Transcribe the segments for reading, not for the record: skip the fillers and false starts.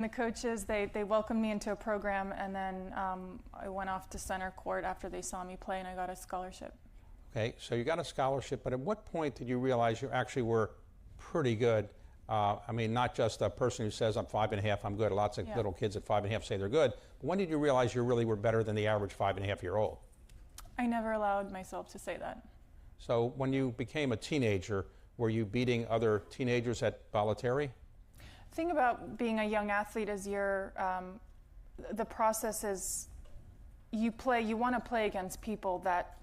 The coaches, they welcomed me into a program, and then I went off to center court after they saw me play, and I got a scholarship. Okay, so you got a scholarship, but at what point did you realize you actually were pretty good? I mean, not just a person who says, I'm 5.5, I'm good. Lots of little kids at 5.5 say they're good. But when did you realize you really were better than the average 5.5-year-old? I never allowed myself to say that. So when you became a teenager, were you beating other teenagers at Bollettieri? The thing about being a young athlete is the process is you want to play against people that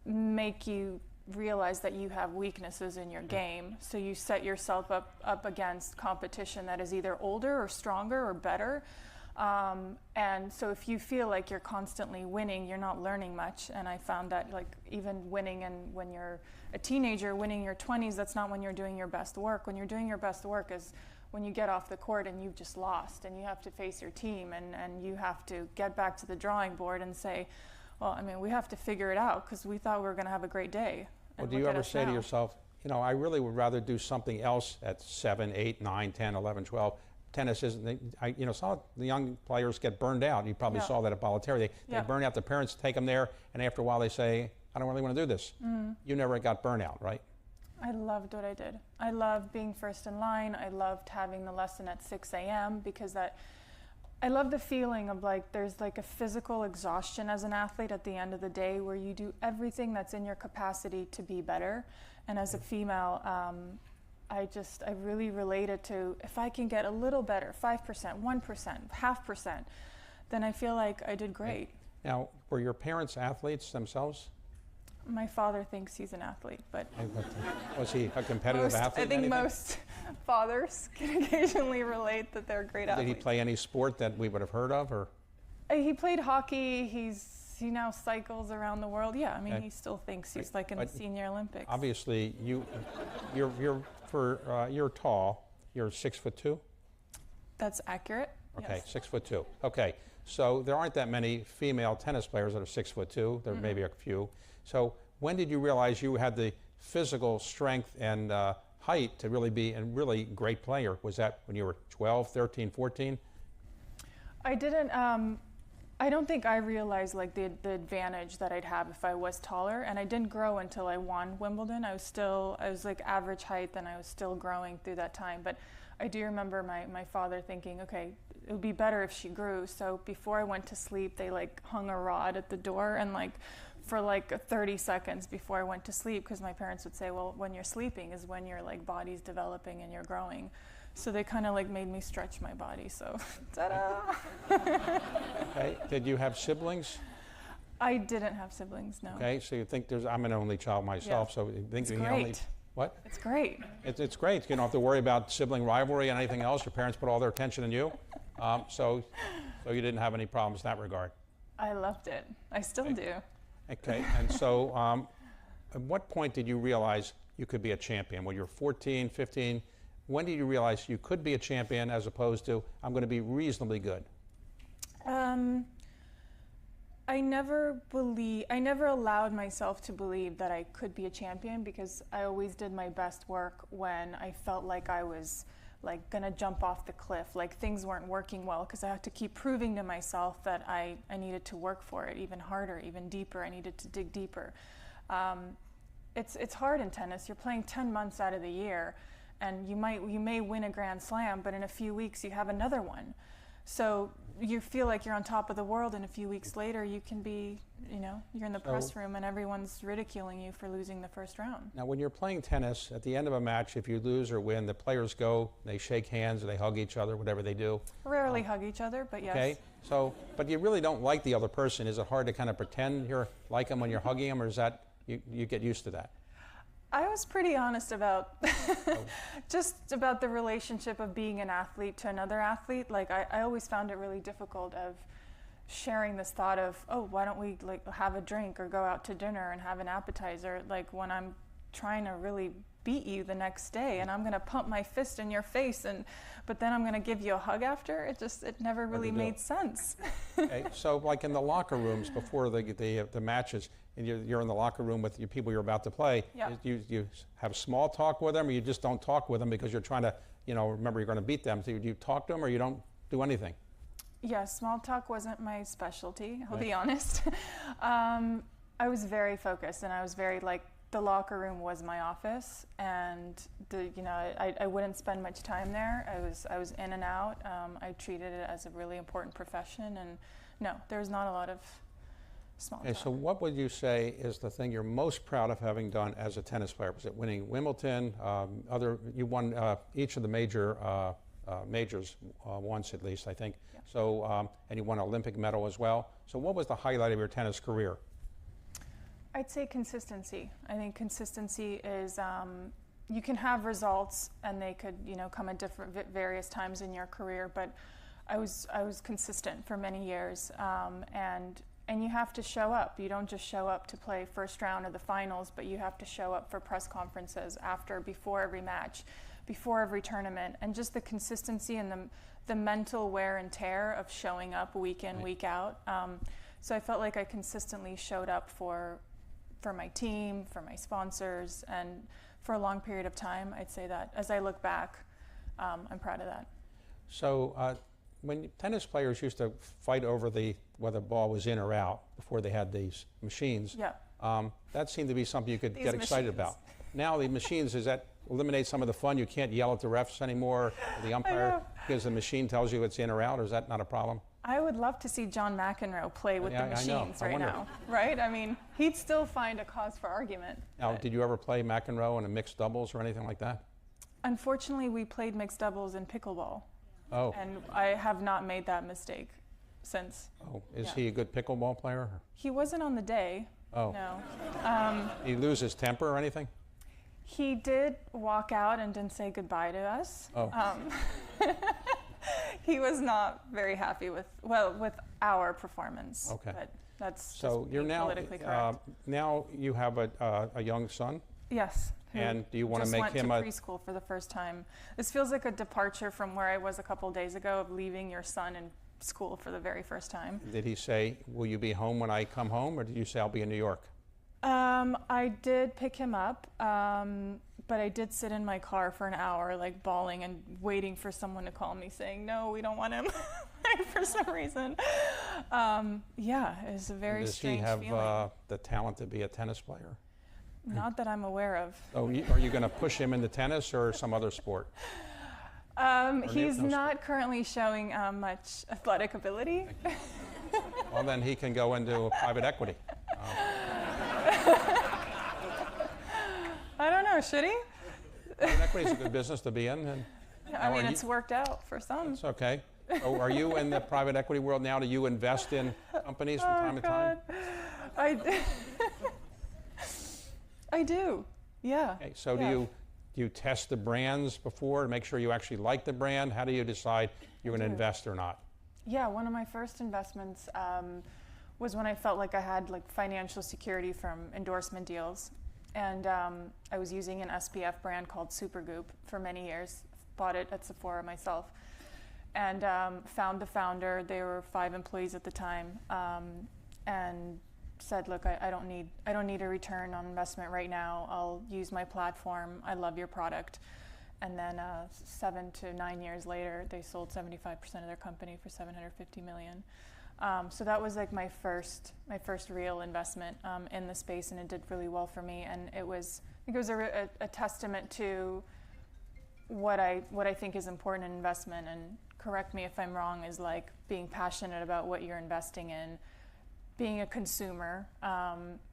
make you realize that you have weaknesses in your game. So you set yourself up against competition that is either older or stronger or better. And so if you feel like you're constantly winning, you're not learning much. And I found that like even winning, and when you're a teenager, winning your 20s, that's not when you're doing your best work. When you're doing your best work is when you get off the court and you've just lost, and you have to face your team, and you have to get back to the drawing board and say, well, I mean, we have to figure it out because we thought we were going to have a great day. Well, do you ever say to yourself, you know, I really would rather do something else at 7, 8, 9, 10, 11, 12. Tennis isn't, you know, some of the young players get burned out. You probably saw that at Bollettieri. They burn out, the parents take them there, and after a while they say, I don't really want to do this. You never got burnt out, right? I loved what I did. I loved being first in line. I loved having the lesson at 6 a.m. because I love the feeling of like there's like a physical exhaustion as an athlete at the end of the day where you do everything that's in your capacity to be better. And as a female, I really related to if I can get a little better, 5%, 1%, 0.5%, then I feel like I did great. Now, were your parents athletes themselves? My father thinks he's an athlete, but... Was he a competitive athlete? I think most fathers can occasionally relate that they're great athletes. Did he play any sport that we would have heard of, or? He played hockey. He now cycles around the world. Yeah, I mean, he still thinks he's like in the Senior Olympics. Obviously, you're tall. You're 6'2"? That's accurate. Okay, yes. 6'2". Okay, so there aren't that many female tennis players that are 6'2". There may be a few. So when did you realize you had the physical strength and height to really be a really great player? Was that when you were 12, 13, 14? I didn't. I don't think I realized like the advantage that I'd have if I was taller, and I didn't grow until I won Wimbledon. I was like average height, and I was still growing through that time. But I do remember my father thinking, okay, it would be better if she grew. So before I went to sleep, they like hung a rod at the door, and like for like 30 seconds before I went to sleep, because my parents would say, well, when you're sleeping is when your like body's developing and you're growing. So they kind of like made me stretch my body, so ta-da! Okay, did you have siblings? I didn't have siblings, no. Okay, so you think I'm an only child myself, so you think it's the great. only... What? It's great. It's great. You don't have to worry about sibling rivalry and anything else. Your parents put all their attention on you. So you didn't have any problems in that regard. I loved it. I still do. Okay, and so at what point did you realize you could be a champion? When you were 14, 15, when did you realize you could be a champion as opposed to, I'm going to be reasonably good? I never allowed myself to believe that I could be a champion because I always did my best work when I felt like I was like gonna jump off the cliff, like things weren't working well, because I had to keep proving to myself that I needed to work for it even harder, even deeper. I needed to dig deeper. It's hard in tennis. You're playing 10 months out of the year, and you may win a Grand Slam, but in a few weeks you have another one. So you feel like you're on top of the world, and a few weeks later you can be, you're in the press room and everyone's ridiculing you for losing the first round. Now, when you're playing tennis, at the end of a match, if you lose or win, the players go, they shake hands, or they hug each other, whatever they do. Rarely hug each other, but yes. Okay, so, but you really don't like the other person. Is it hard to kind of pretend you're like them when you're hugging them, or is that, you get used to that? I was pretty honest about just about the relationship of being an athlete to another athlete. Like I always found it really difficult of sharing this thought of, oh, why don't we like have a drink or go out to dinner and have an appetizer, like when I'm trying to really beat you the next day and I'm going to pump my fist in your face, but then I'm going to give you a hug after. It never really made sense. Okay, so like in the locker rooms before the matches, and you're in the locker room with your people you're about to play, you have small talk with them, or you just don't talk with them because you're trying to remember you're going to beat them. So do you talk to them or you don't do anything? Yeah, small talk wasn't my specialty, I'll be honest. I was very focused, and I was very the locker room was my office, and I wouldn't spend much time there. I was in and out. I treated it as a really important profession, and no, there's not a lot of small talk. So what would you say is the thing you're most proud of having done as a tennis player? Was it winning Wimbledon? You won each of the majors once at least, I think. Yeah. So, and you won an Olympic medal as well. So what was the highlight of your tennis career? I'd say consistency. I think consistency is, you can have results and they could, come at various times in your career, but I was consistent for many years, and you have to show up. You don't just show up to play first round or the finals, but you have to show up for press conferences before every match, before every tournament, and just the consistency and the mental wear and tear of showing up week in, week out. So I felt like I consistently showed up for my team, for my sponsors, and for a long period of time. I'd say that as I look back, I'm proud of that. So when tennis players used to fight over whether the ball was in or out before they had these machines, that seemed to be something you could get excited about. Now the machines, does that eliminate some of the fun? You can't yell at the refs anymore, or the umpire, because the machine tells you it's in or out, or is that not a problem? I would love to see John McEnroe play with the machines right now, right? I mean, he'd still find a cause for argument. Now, did you ever play McEnroe in a mixed doubles or anything like that? Unfortunately, we played mixed doubles in pickleball. Oh. And I have not made that mistake since. Oh, is he a good pickleball player? He wasn't on the day. Oh. No. He lose his temper or anything? He did walk out and didn't say goodbye to us. Oh. He was not very happy with our performance. Okay. But that's so you're now politically correct. Now you have a young son. Yes. And do you want to make him just went to preschool for the first time. This feels like a departure from where I was a couple days ago of leaving your son in school for the very first time. Did he say, will you be home when I come home, or did you say I'll be in New York? I did pick him up, but I did sit in my car for an hour, bawling and waiting for someone to call me saying, no, we don't want him, for some reason. Yeah, it was a very strange feeling. Does he have the talent to be a tennis player? Not that I'm aware of. Oh, are you going to push him into tennis or some other sport? He's not currently showing much athletic ability. Well, then he can go into private equity. I don't know, should he? Private equity is a good business to be in. And I mean, it's worked out for some. It's okay. So are you in the private equity world now? Do you invest in companies from time to time? I do, yeah. Okay, so do you test the brands before to make sure you actually like the brand? How do you decide you're going to invest or not? Yeah, one of my first investments was when I felt like I had financial security from endorsement deals. And I was using an SPF brand called Supergoop for many years. Bought it at Sephora myself. And found the founder. They were 5 employees at the time. And said, look, I don't need a return on investment right now. I'll use my platform. I love your product. And then 7 to 9 years later, they sold 75% of their company for $750 million. So that was my first real investment in the space, and it did really well for me. And I think it was a testament to what I think is important in investment. And correct me if I'm wrong, is being passionate about what you're investing in, being a consumer,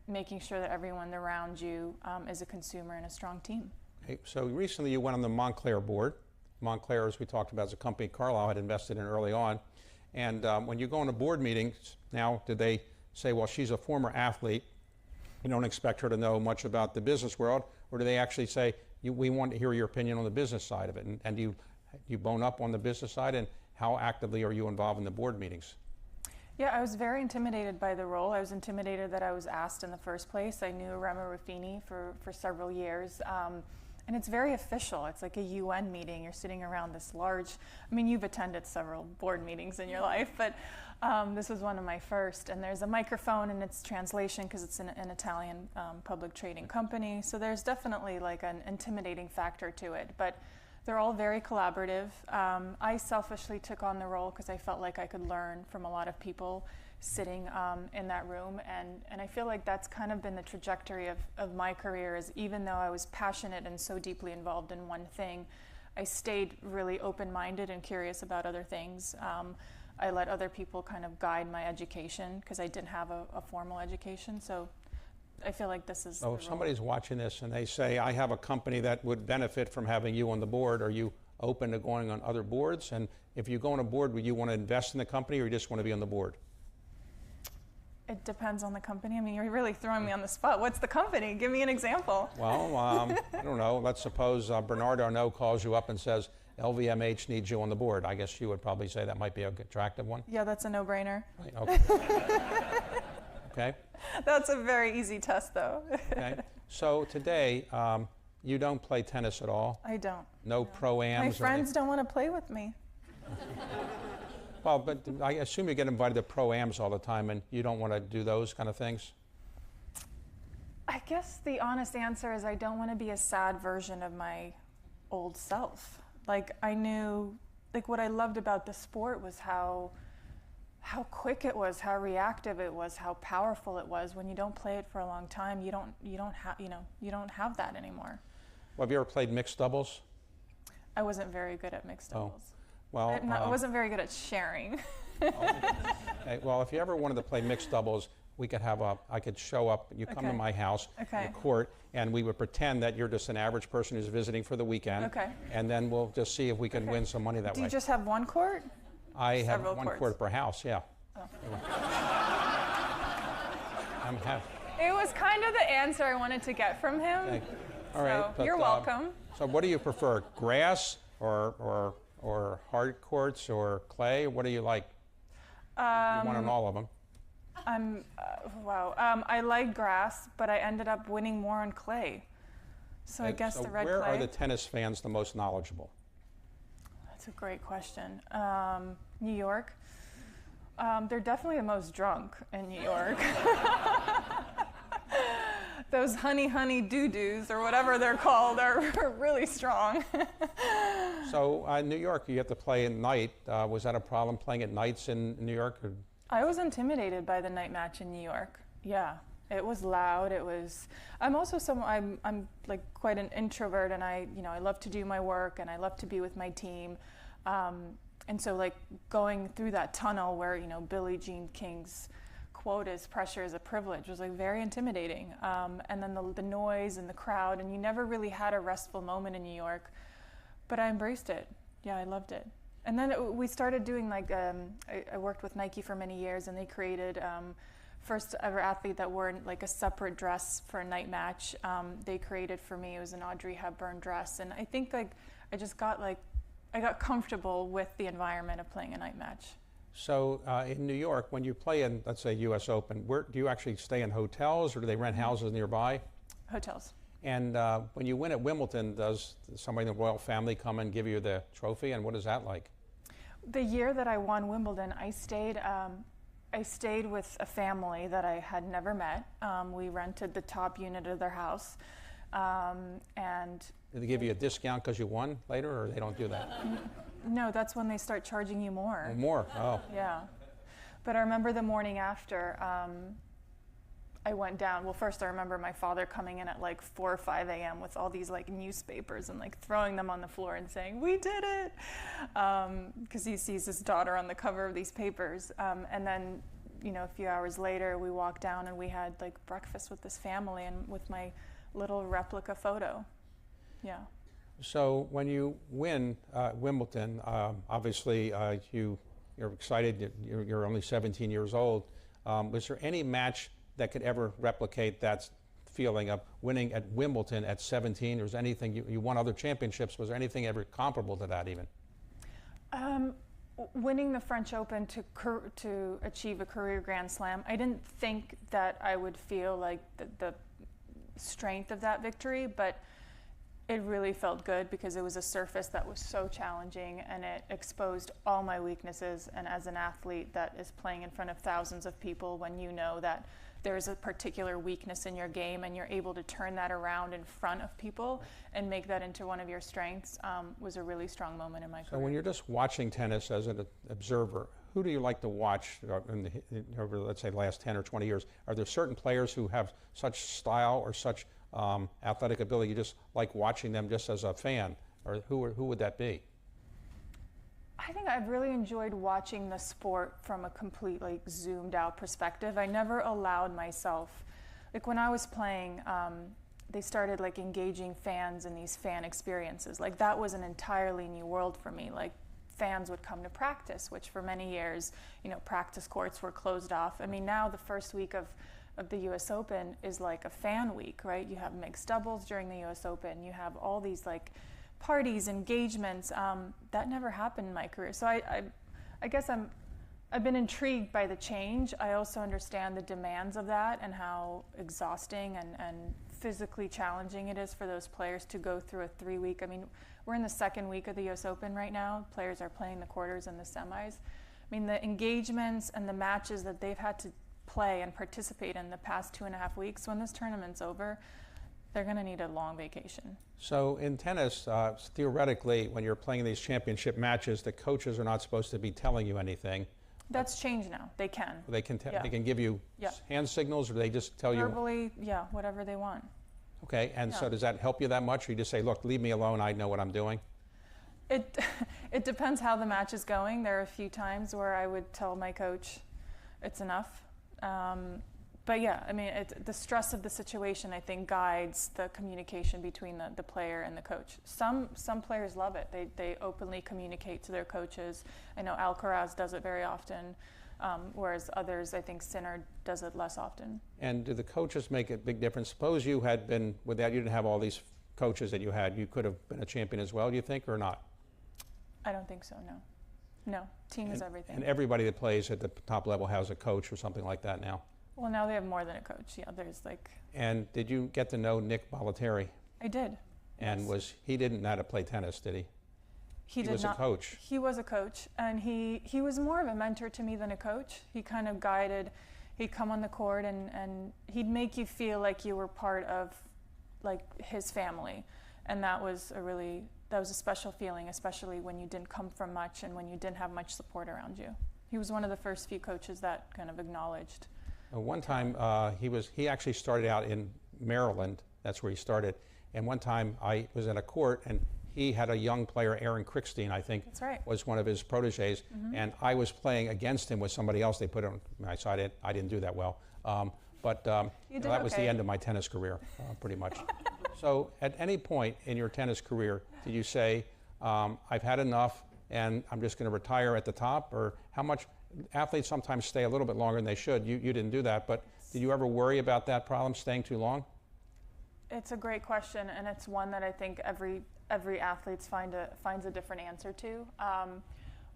making sure that everyone around you is a consumer and a strong team. Okay, so recently you went on the Montclair board. Montclair, as we talked about, is a company Carlyle had invested in early on. And when you go into board meetings now, did they say, well, she's a former athlete, you don't expect her to know much about the business world, or do they actually say, we want to hear your opinion on the business side of it? And do you bone up on the business side, and how actively are you involved in the board meetings? Yeah, I was very intimidated by the role. I was intimidated that I was asked in the first place. I knew Rema Ruffini for several years. And it's very official. It's like a UN meeting. You're sitting around this large, you've attended several board meetings in your life, but this was one of my first. And there's a microphone and it's translation because it's an Italian public trading company. So there's definitely an intimidating factor to it. But They're all very collaborative. I selfishly took on the role because I felt like I could learn from a lot of people sitting in that room. And I feel like that's kind of been the trajectory of my career, is even though I was passionate and so deeply involved in one thing, I stayed really open-minded and curious about other things. I let other people kind of guide my education because I didn't have a formal education. So I feel like this is. So if somebody's watching this and they say, I have a company that would benefit from having you on the board, are you open to going on other boards? And if you go on a board, would you want to invest in the company or you just want to be on the board? It depends on the company. I mean, you're really throwing me on the spot. What's the company? Give me an example. Well, I don't know. Let's suppose Bernard Arnault calls you up and says, LVMH needs you on the board. I guess you would probably say that might be an attractive one. Yeah, that's a no-brainer. Right, okay. Okay. That's a very easy test, though. Okay. So today, you don't play tennis at all? I don't. No pro-ams? My friends don't want to play with me. Well, but I assume you get invited to pro-ams all the time and you don't want to do those kind of things? I guess the honest answer is I don't want to be a sad version of my old self. Like, I knew, like, what I loved about the sport was how quick it was, how reactive it was, how powerful it was. When you don't play it for a long time, you don't have that anymore. Well, have you ever played mixed doubles? I wasn't very good at mixed doubles. Well, I wasn't very good at sharing. Okay, well, if you ever wanted to play mixed doubles, we could have I could show up, you come to my house, Okay. the court, and we would pretend that you're just an average person who's visiting for the weekend. Okay. And then we'll just see if we can win some money that way. Do you just have one court? I have Several one courts. court per house, yeah. Oh. It was kind of the answer I wanted to get from him. Okay. All right. So but, you're welcome. So what do you prefer, grass or hard courts or clay? What do you like? You won on all of them. I like grass, but I ended up winning more on clay. So I guess the red clay. Where are the tennis fans the most knowledgeable? That's a great question. New York. They're definitely the most drunk in New York. Those honey doo-doos or whatever they're called are really strong. So New York, you have to play at night. Was that a problem playing at nights in New York? Or? I was intimidated by the night match in New York. Yeah, it was loud. It was. I'm also I'm like quite an introvert, and I love to do my work and I love to be with my team. And so like going through that tunnel where Billie Jean King's quote is "pressure is a privilege" was like very intimidating. And then the noise and the crowd, and you never really had a restful moment in New York. But I embraced it. Yeah, I loved it. And then we started doing like, I worked with Nike for many years, and they created first ever athlete that wore like a separate dress for a night match. They created for me, it was an Audrey Hepburn dress. And I think like I got comfortable with the environment of playing a night match. So in New York, when you play in, let's say, U.S. Open, where do you actually stay in hotels or do they rent houses nearby? Hotels. And when you win at Wimbledon, does somebody in the royal family come and give you the trophy, and what is that like? The year that I won Wimbledon, I stayed with a family that I had never met. We rented the top unit of their house, and did they give you a discount because you won later, or they don't do that? No, that's when they start charging you more. Oh, more? Oh. Yeah. But I remember the morning after, I went down. Well, first I remember my father coming in at like 4 or 5 a.m. with all these like newspapers and like throwing them on the floor and saying, "We did it," because he sees his daughter on the cover of these papers. And then, a few hours later, we walked down and we had like breakfast with this family and with my little replica photo. Yeah. So when you win Wimbledon, obviously you're excited. You're only 17 years old. Was there any match that could ever replicate that feeling of winning at Wimbledon at 17? Or was anything you won other championships? Was there anything ever comparable to that even? Winning the French Open to achieve a career Grand Slam, I didn't think that I would feel like the strength of that victory, but it really felt good because it was a surface that was so challenging and it exposed all my weaknesses. And as an athlete that is playing in front of thousands of people, when you know that there's a particular weakness in your game and you're able to turn that around in front of people and make that into one of your strengths, was a really strong moment in my career. So when you're just watching tennis as an observer, who do you like to watch over, let's say, the last 10 or 20 years? Are there certain players who have such style or such athletic ability you just like watching them just as a fan? Or who would that be? I think I've really enjoyed watching the sport from a completely zoomed out perspective. I never allowed myself, like when I was playing, they started like engaging fans in these fan experiences. Like that was an entirely new world for me. Like fans would come to practice, which for many years, practice courts were closed off. I mean, now the first week of the US Open is like a fan week, right? You have mixed doubles during the US Open. You have all these like parties, engagements. That never happened in my career. So I guess I've been intrigued by the change. I also understand the demands of that and how exhausting and physically challenging it is for those players to go through a 3-week. I mean, we're in the second week of the US Open right now. Players are playing the quarters and the semis. I mean, the engagements and the matches that they've had to play and participate in the past 2.5 weeks, when this tournament's over, they're going to need a long vacation. So in tennis, theoretically, when you're playing these championship matches, the coaches are not supposed to be telling you anything. That's changed now. They can. They can they can give you hand signals, or they just tell verbally, whatever they want. Okay, and so does that help you that much, or you just say, look, leave me alone, I know what I'm doing? It depends how the match is going. There are a few times where I would tell my coach, it's enough. But yeah, I mean, the stress of the situation, I think, guides the communication between the player and the coach. Some players love it. They openly communicate to their coaches. I know Alcaraz does it very often, whereas others, I think Sinner does it less often. And do the coaches make a big difference? Suppose you had been, you didn't have all these coaches that you had, you could have been a champion as well, do you think, or not? I don't think so, no. No, team is everything. And everybody that plays at the top level has a coach or something like that now? Well, now they have more than a coach. Yeah, there's like. And did you get to know Nick Bollettieri? I did. And he didn't know how to play tennis, did he? He was a coach. He was a coach, and he was more of a mentor to me than a coach. He kind of guided. He'd come on the court and he'd make you feel like you were part of like his family, and that was a special feeling, especially when you didn't come from much and when you didn't have much support around you. He was one of the first few coaches that kind of acknowledged. One time he actually started out in Maryland. That's where he started. And one time I was in a court and he had a young player, Aaron Crickstein, I think, that's right, was one of his proteges. Mm-hmm. And I was playing against him with somebody else. They put on my side. I didn't do that well. But that was the end of my tennis career, pretty much. So at any point in your tennis career, did you say, I've had enough and I'm just going to retire at the top? Or how much? Athletes sometimes stay a little bit longer than they should. You didn't do that, but did you ever worry about that problem, staying too long? It's a great question, and it's one that I think every athlete finds a different answer to.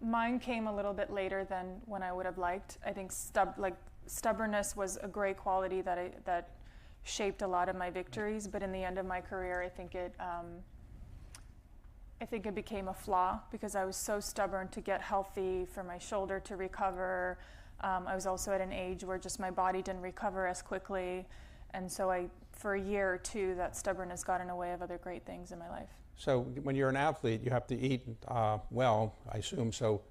Mine came a little bit later than when I would have liked. I think stubbornness was a great quality that shaped a lot of my victories, but in the end of my career, I think it became a flaw because I was so stubborn to get healthy, for my shoulder to recover. I was also at an age where just my body didn't recover as quickly. And so for a year or two, that stubbornness got in the way of other great things in my life. So when you're an athlete, you have to eat well, I assume. So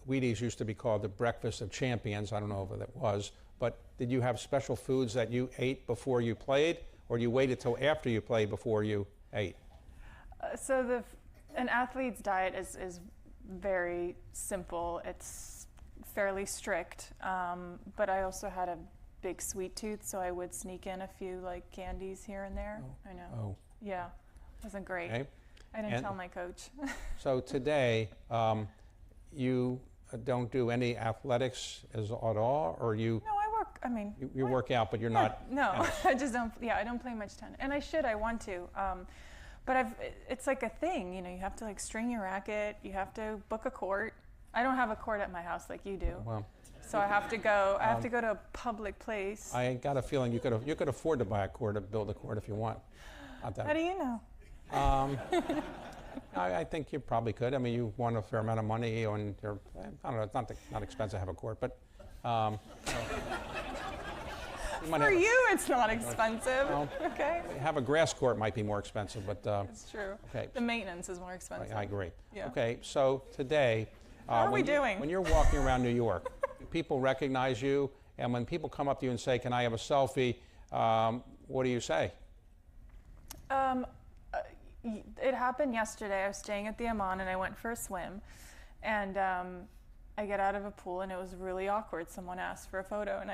Wheaties used to be called the breakfast of champions. I don't know if it was. But did you have special foods that you ate before you played? Or you waited till after you played before you ate? An athlete's diet is very simple. It's fairly strict, but I also had a big sweet tooth, so I would sneak in a few like candies here and there. Oh. I know. Oh. Yeah, it wasn't great. Okay. I didn't tell my coach. So today, you don't do any athletics at all, or you? No, I work. I mean, you work out, but you're not. No, I just don't. Yeah, I don't play much tennis, and I should. I want to. But it's like a thing, you have to like string your racket, you have to book a court. I don't have a court at my house like you do. Well, so I have to go to a public place. I got a feeling you could afford to buy a court or build a court if you want. How do you know? I think you probably could. I mean, you won a fair amount of money and I don't know, it's not expensive to have a court, but For you, it's not expensive. Well, okay. Have a grass court might be more expensive, but It's true. okay. The maintenance is more expensive. I agree. Yeah. Okay, so today, How are we doing? when you're walking around New York, do people recognize you, and when people come up to you and say, "Can I have a selfie?" What do you say? It happened yesterday. I was staying at the Amman and I went for a swim, and I get out of a pool and it was really awkward. Someone asked for a photo, and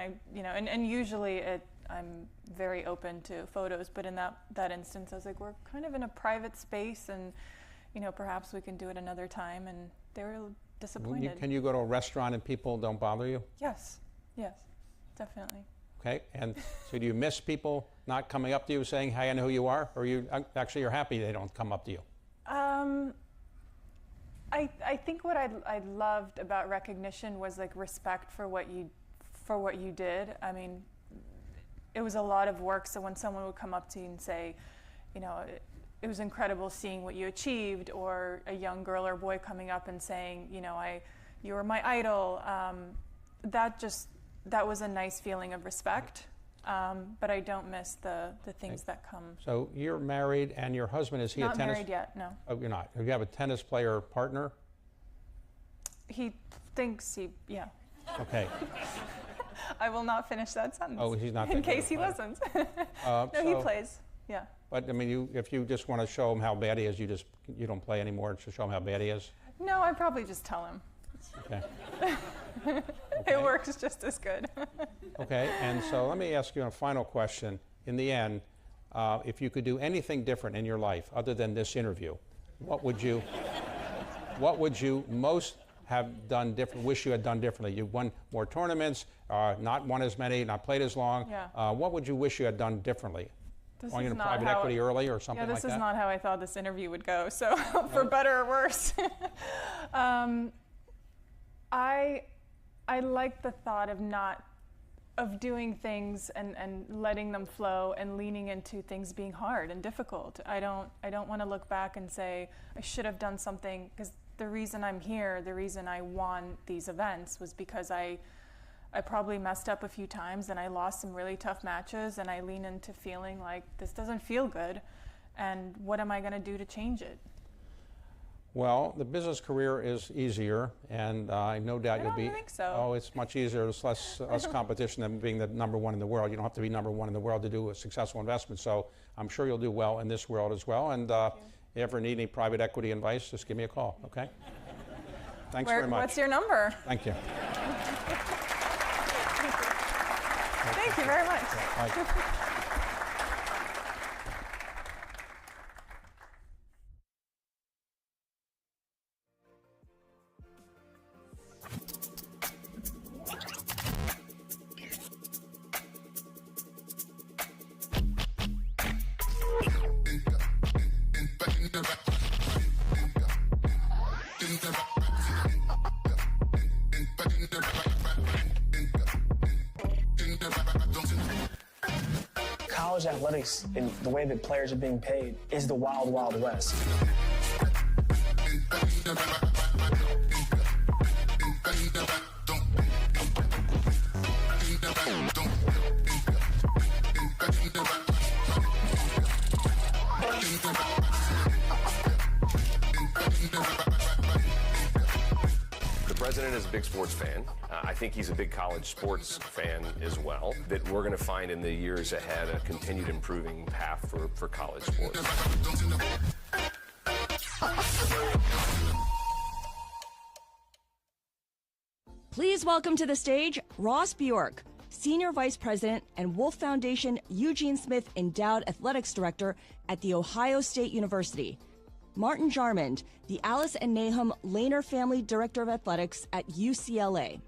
and usually I'm very open to photos, but in that instance, I was like, we're kind of in a private space, and perhaps we can do it another time. And they were disappointed. Can you go to a restaurant and people don't bother you? Yes, definitely. Okay, and so do you miss people not coming up to you saying, "Hey, I know who you are," or you're happy they don't come up to you? I think what I loved about recognition was like respect for what you did. I mean, it was a lot of work. So when someone would come up to you and say, it was incredible seeing what you achieved, or a young girl or boy coming up and saying, you were my idol. That was a nice feeling of respect, but I don't miss the things that come. So you're married, and your husband, is he Not a tennis? married yet, no. Oh, you're not. Do you have a tennis player partner? He thinks yeah. Okay. I will not finish that sentence. Oh, he's not. In case he listens. No, he plays. Yeah. But I mean, if you just want to show him how bad he is, you don't play anymore to show him how bad he is. No, I probably just tell him. Okay. It works just as good. Okay, and so let me ask you a final question. In the end, if you could do anything different in your life other than this interview, what would you most have done different? Wish you had done differently? You won more tournaments, not won as many, not played as long. Yeah. What would you wish you had done differently? Going into private how equity early or something like that? This is not how I thought this interview would go. So, for better or worse. I like the thought of doing things and letting them flow and leaning into things being hard and difficult. I don't want to look back and say I should have done something, because the reason I'm here, the reason I won these events was because I probably messed up a few times and I lost some really tough matches, and I lean into feeling like this doesn't feel good, and what am I going to do to change it? Well, the business career is easier, and no doubt you'll be. I don't think so. Oh, it's much easier. There's less competition than being the number one in the world. You don't have to be number one in the world to do a successful investment. So I'm sure you'll do well in this world as well. And if you ever need any private equity advice, just give me a call. Okay. Thanks very much. What's your number? Thank you. Thank you very much. Bye. College athletics and the way that players are being paid is the wild, wild west. The president is a big sports fan. I think he's a big college sports fan as well. That we're going to find in the years ahead a continued improving path for college sports. Please welcome to the stage Ross Bjork, Senior Vice President and Wolf Foundation Eugene Smith Endowed Athletics Director at The Ohio State University. Martin Jarmond, the Alice and Nahum Lehner Family Director of Athletics at UCLA.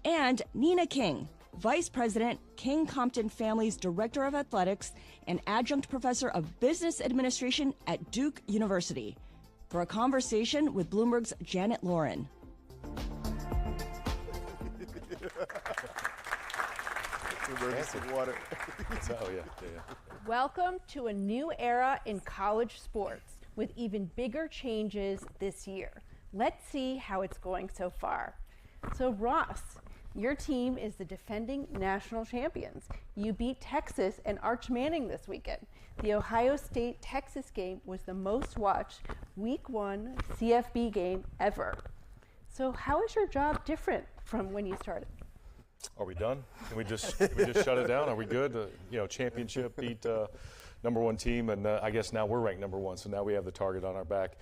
And Nina King, Vice President, King Compton Family's Director of Athletics and Adjunct Professor of Business Administration at Duke University, for a conversation with Bloomberg's Janet Lauren. Water. Welcome to a new era in college sports with even bigger changes this year. Let's see how it's going so far. So Ross, Your team is the defending national champions. You beat Texas and Arch Manning this weekend. The Ohio State-Texas game was the most watched Week 1 CFB game ever. So how is your job different from when you started? Are we done? Can we just shut it down? Are we good? Championship, beat number one team, and I guess now we're ranked number one, so now we have the target on our back.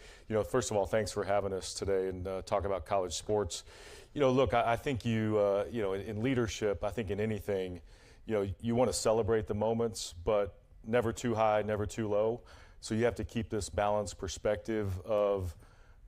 First of all, thanks for having us today and talk about college sports. Look, I think in leadership, I think in anything, you want to celebrate the moments, but never too high, never too low. So you have to keep this balanced perspective of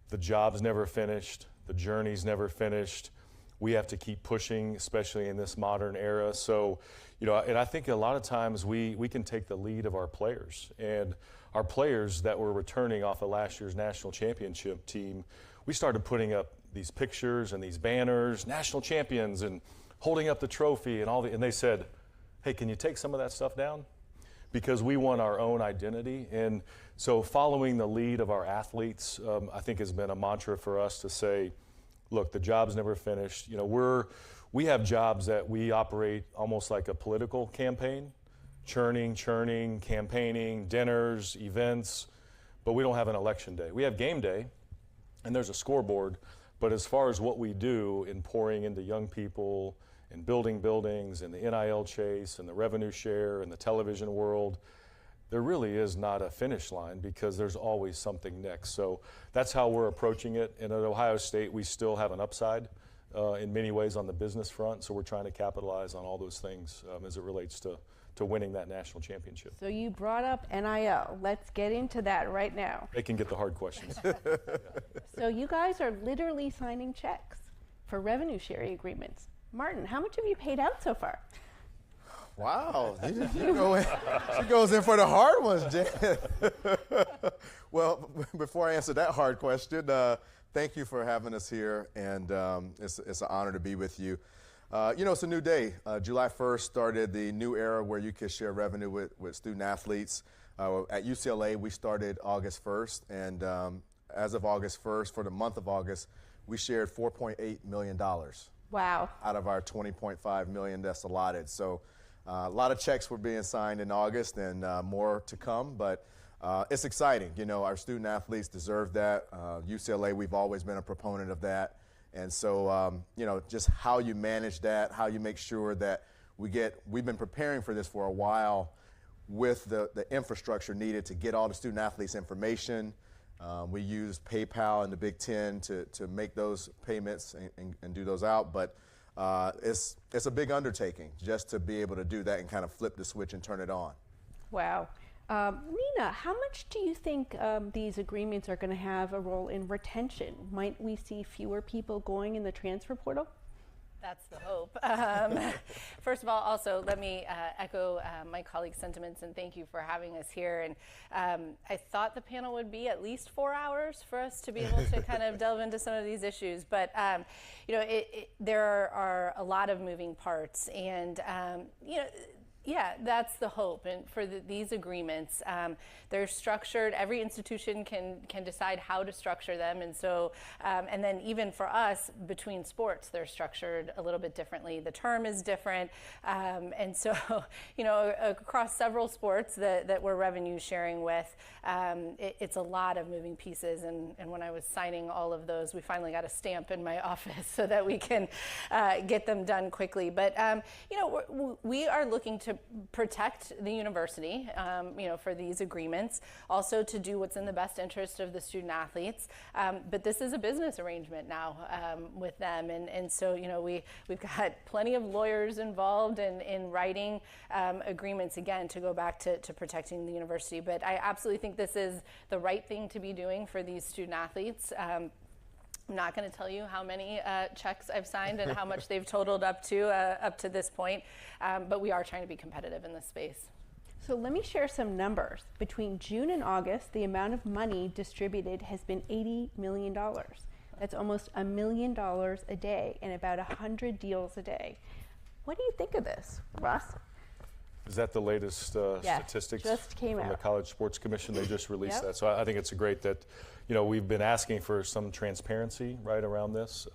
the job's never finished, the journey's never finished. We have to keep pushing, especially in this modern era. So, and I think a lot of times we can take the lead of our players. And our players that were returning off of last year's national championship team, we started putting up these pictures and these banners, national champions, and holding up the trophy and and they said, hey, can you take some of that stuff down? Because we want our own identity. And so following the lead of our athletes, I think has been a mantra for us to say, look, the job's never finished. We have jobs that we operate almost like a political campaign, churning, campaigning, dinners, events, but we don't have an election day. We have game day, and there's a scoreboard, but as far as what we do in pouring into young people and building buildings and the NIL chase and the revenue share and the television world, there really is not a finish line because there's always something next. So that's how we're approaching it. And at Ohio State, we still have an upside in many ways on the business front. So we're trying to capitalize on all those things as it relates to winning that national championship. So you brought up NIL. Let's get into that right now. They can get the hard questions. So you guys are literally signing checks for revenue sharing agreements. Martin, how much have you paid out so far? Wow, she goes in for the hard ones, Jen. Well, before I answer that hard question, thank you for having us here, and it's an honor to be with you. It's a new day. July 1st started the new era where you can share revenue with student athletes. At UCLA, we started August 1st, and as of August 1st, for the month of August, we shared $4.8 million. Wow. Out of our $20.5 million that's allotted. So a lot of checks were being signed in August and more to come, but it's exciting. Our student athletes deserve that. UCLA, we've always been a proponent of that. And so, just how you manage that, how you make sure that we've been preparing for this for a while with the infrastructure needed to get all the student athletes information. We use PayPal and the Big Ten to make those payments and do those out. But it's a big undertaking just to be able to do that and kind of flip the switch and turn it on. Wow. Nina, how much do you think these agreements are going to have a role in retention? Might we see fewer people going in the transfer portal? That's the hope. First of all, also, let me echo my colleagues' sentiments and thank you for having us here. And I thought the panel would be at least 4 hours for us to be able to kind of delve into some of these issues. But, there are a lot of moving parts. And, yeah, that's the hope. And for these agreements, they're structured. Every institution can decide how to structure them. And so, and then even for us, between sports, they're structured a little bit differently. The term is different. And so, across several sports that we're revenue sharing with, it's a lot of moving pieces. And when I was signing all of those, we finally got a stamp in my office so that we can get them done quickly. But, we are looking to protect the university, for these agreements, also to do what's in the best interest of the student athletes. But this is a business arrangement now with them. And so, we've got plenty of lawyers involved in writing agreements, again, to go back to protecting the university. But I absolutely think this is the right thing to be doing for these student athletes. I'm not going to tell you how many checks I've signed and how much they've totaled up to this point, but we are trying to be competitive in this space. So let me share some numbers. Between June and August, the amount of money distributed has been $80 million. That's almost $1 million a day and about 100 deals a day. What do you think of this, Ross? Is that the latest statistics just came from out. the College Sports Commission? They just released Yep. that. So I think it's great that, we've been asking for some transparency right around this.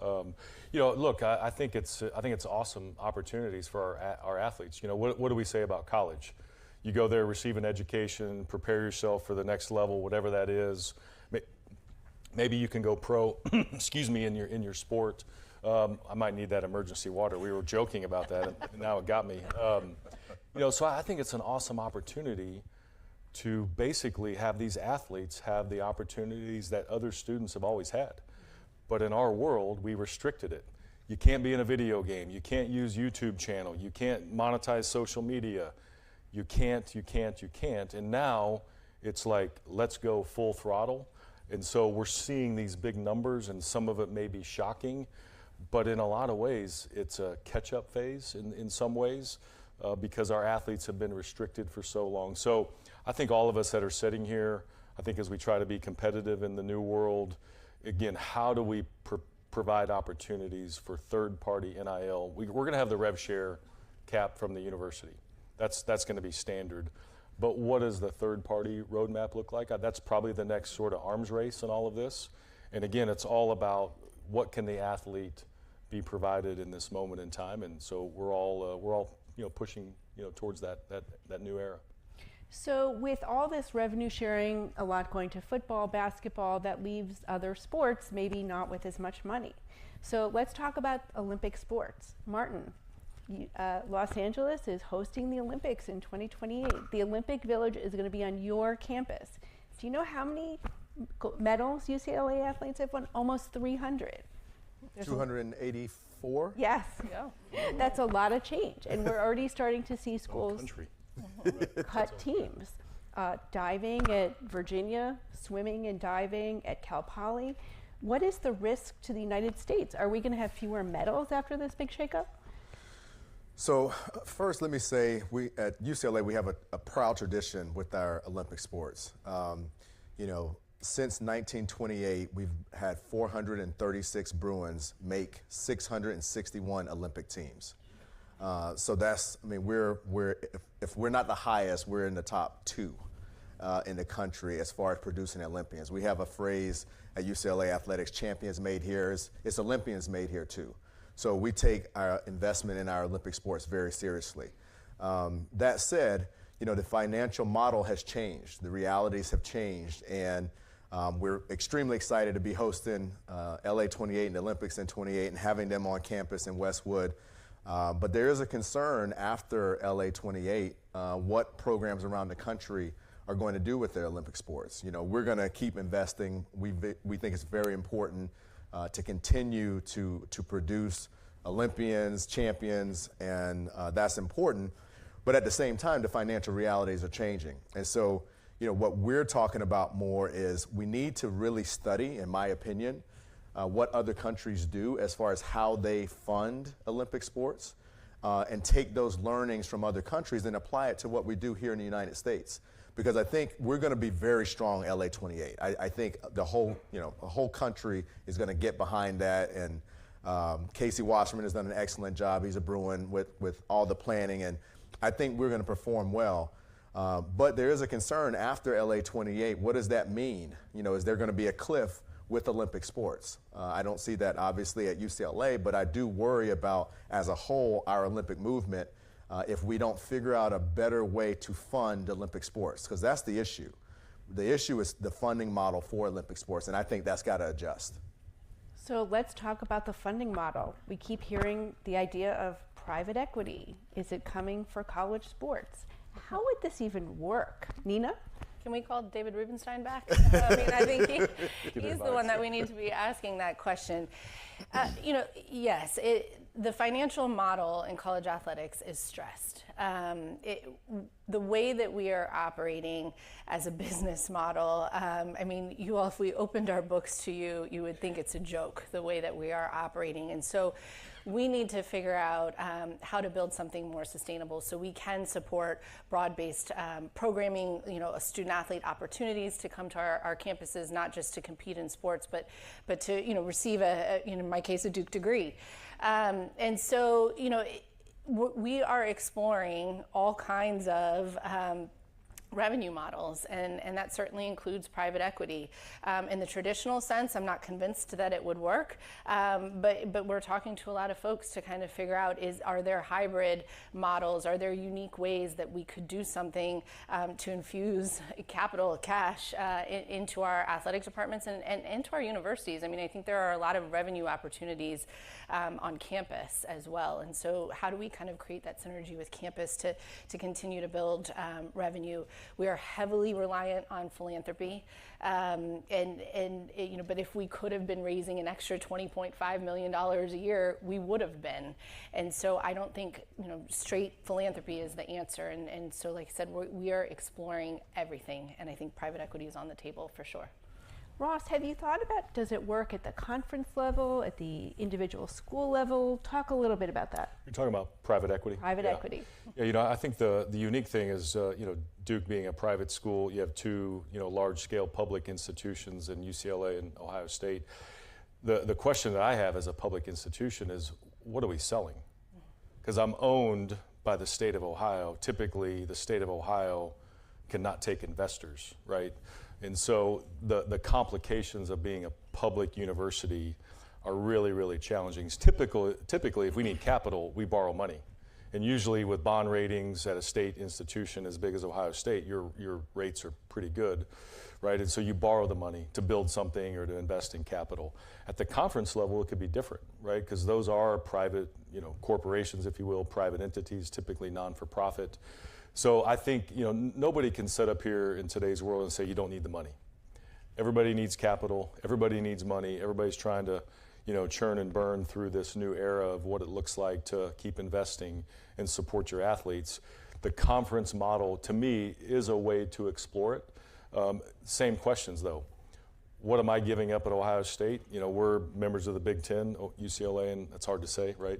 Look, I think it's awesome opportunities for our athletes. What do we say about college? You go there, receive an education, prepare yourself for the next level, whatever that is. Maybe you can go pro, excuse me, in your sport. I might need that emergency water. We were joking about that, and now it got me. So I think it's an awesome opportunity to basically have these athletes have the opportunities that other students have always had. But in our world, we restricted it. You can't be in a video game. You can't use YouTube channel. You can't monetize social media. You can't. And now it's like, let's go full throttle. And so we're seeing these big numbers, and some of it may be shocking, but in a lot of ways, it's a catch-up phase in some ways because our athletes have been restricted for so long. So I think all of us that are sitting here, I think as we try to be competitive in the new world, again, how do we provide opportunities for third-party NIL? We're going to have the rev share cap from the university. That's going to be standard. But what does the third-party roadmap look like? That's probably the next sort of arms race in all of this. And again, it's all about what can the athlete be provided in this moment in time. And so we're all pushing towards that new era. So with all this revenue sharing, a lot going to football, basketball, that leaves other sports maybe not with as much money. So let's talk about Olympic sports. Martin, Los Angeles is hosting the Olympics in 2028. The Olympic Village is going to be on your campus. Do you know how many medals UCLA athletes have won? Almost 300. 284? Yes. Yeah. That's a lot of change. And we're already starting to see schools cut teams. Diving at Virginia, swimming and diving at Cal Poly. What is the risk to the United States? Are we going to have fewer medals after this big shakeup? So first, let me say, we at UCLA, we have a proud tradition with our Olympic sports. Since 1928, we've had 436 Bruins make 661 Olympic teams. So that's, if we're not the highest, we're in the top 2 in the country as far as producing Olympians. We have a phrase at UCLA Athletics, champions made here. It's Olympians made here too. So we take our investment in our Olympic sports very seriously. That said, the financial model has changed. The realities have changed, and we're extremely excited to be hosting LA 28 and the Olympics in 28 and having them on campus in Westwood. But there is a concern after LA 28 what programs around the country are going to do with their Olympic sports. We're going to keep investing. We think it's very important to continue to produce Olympians, champions, and that's important. But at the same time, the financial realities are changing. And so, what we're talking about more is we need to really study, in my opinion, what other countries do as far as how they fund Olympic sports and take those learnings from other countries and apply it to what we do here in the United States. Because I think we're going to be very strong LA 28. I think the whole country is going to get behind that. And Casey Wasserman has done an excellent job. He's a Bruin with all the planning. And I think we're going to perform well. But there is a concern after LA 28. What does that mean? Is there going to be a cliff with Olympic sports? I don't see that obviously at UCLA, but I do worry about, as a whole, our Olympic movement if we don't figure out a better way to fund Olympic sports, because that's the issue. The issue is the funding model for Olympic sports, and I think that's got to adjust. So let's talk about the funding model. We keep hearing the idea of private equity. Is it coming for college sports? How would this even work? Nina? Can we call David Rubenstein back? I think he's the one that we need to be asking that question. Yes, the financial model in college athletics is stressed. The way that we are operating as a business model, you all, if we opened our books to you, you would think it's a joke, the way that we are operating. And so we need to figure out how to build something more sustainable so we can support broad-based programming, student athlete opportunities to come to our campuses, not just to compete in sports, but to receive in my case, a Duke degree. And so, we are exploring all kinds of revenue models, and that certainly includes private equity. In the traditional sense, I'm not convinced that it would work, but we're talking to a lot of folks to kind of figure out, are there hybrid models, are there unique ways that we could do something to infuse capital, cash into our athletics departments and into our universities. I mean, I think there are a lot of revenue opportunities on campus as well, and so how do we kind of create that synergy with campus to continue to build revenue? We are heavily reliant on philanthropy, and you know, but if we could have been raising an extra $20.5 million a year, we would have been. And so I don't think, you know, straight philanthropy is the answer. And so, like I said, we are exploring everything, and I think private equity is on the table for sure. Ross, have you thought about, does it work at the conference level, at the individual school level? Talk a little bit about that. You're talking about private equity? Private equity. Yeah, you know, I think the unique thing is, you know, Duke being a private school, you have two, you know, large-scale public institutions in UCLA and Ohio State. The question that I have as a public institution is, what are we selling? Because I'm owned by the state of Ohio. Typically, the state of Ohio cannot take investors, right? And so the complications of being a public university are really, really challenging. Typically, if we need capital, we borrow money. And usually with bond ratings at a state institution as big as Ohio State, your rates are pretty good, right? And so you borrow the money to build something or to invest in capital. At the conference level, it could be different, right? Because those are private, you know, corporations, if you will, private entities, typically non-for-profit. So I think, you know, nobody can sit up here in today's world and say you don't need the money. Everybody needs capital. Everybody needs money. Everybody's trying to, you know, churn and burn through this new era of what it looks like to keep investing and support your athletes. The conference model, to me, is a way to explore it. Same questions, though. What am I giving up at Ohio State? You know, we're members of the Big Ten, UCLA, and that's hard to say, right?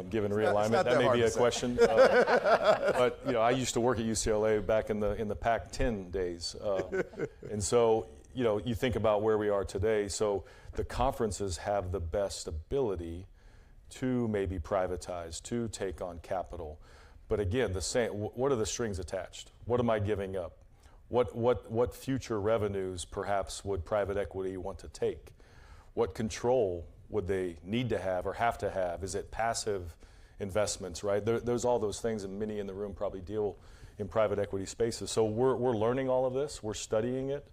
Given realignment, that may be a question. But you know, I used to work at UCLA back in the Pac-10 days, and so you know, you think about where we are today. So the conferences have the best ability to maybe privatize, to take on capital. But again, the same. What are the strings attached? What am I giving up? What future revenues perhaps would private equity want to take? What control would they need to have or have to have? Is it passive investments, right? There's all those things, and many in the room probably deal in private equity spaces. So we're learning all of this. We're studying it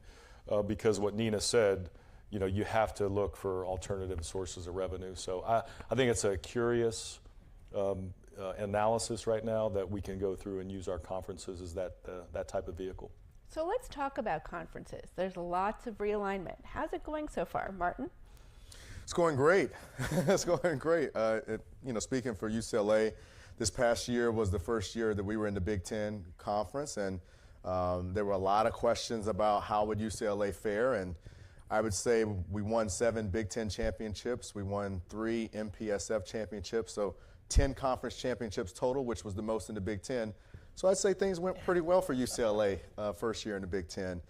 because what Nina said, you know, you have to look for alternative sources of revenue. So I think it's a curious analysis right now that we can go through and use our conferences as that type of vehicle. So let's talk about conferences. There's lots of realignment. How's it going so far, Martin? It's going great. It's going great. You know, speaking for UCLA, this past year was the first year that we were in the Big Ten Conference, and there were a lot of questions about how would UCLA fare, and I would say we won 7 Big Ten championships. We won 3 MPSF championships, so 10 conference championships total, which was the most in the Big Ten. So I'd say things went pretty well for UCLA first year in the Big Ten.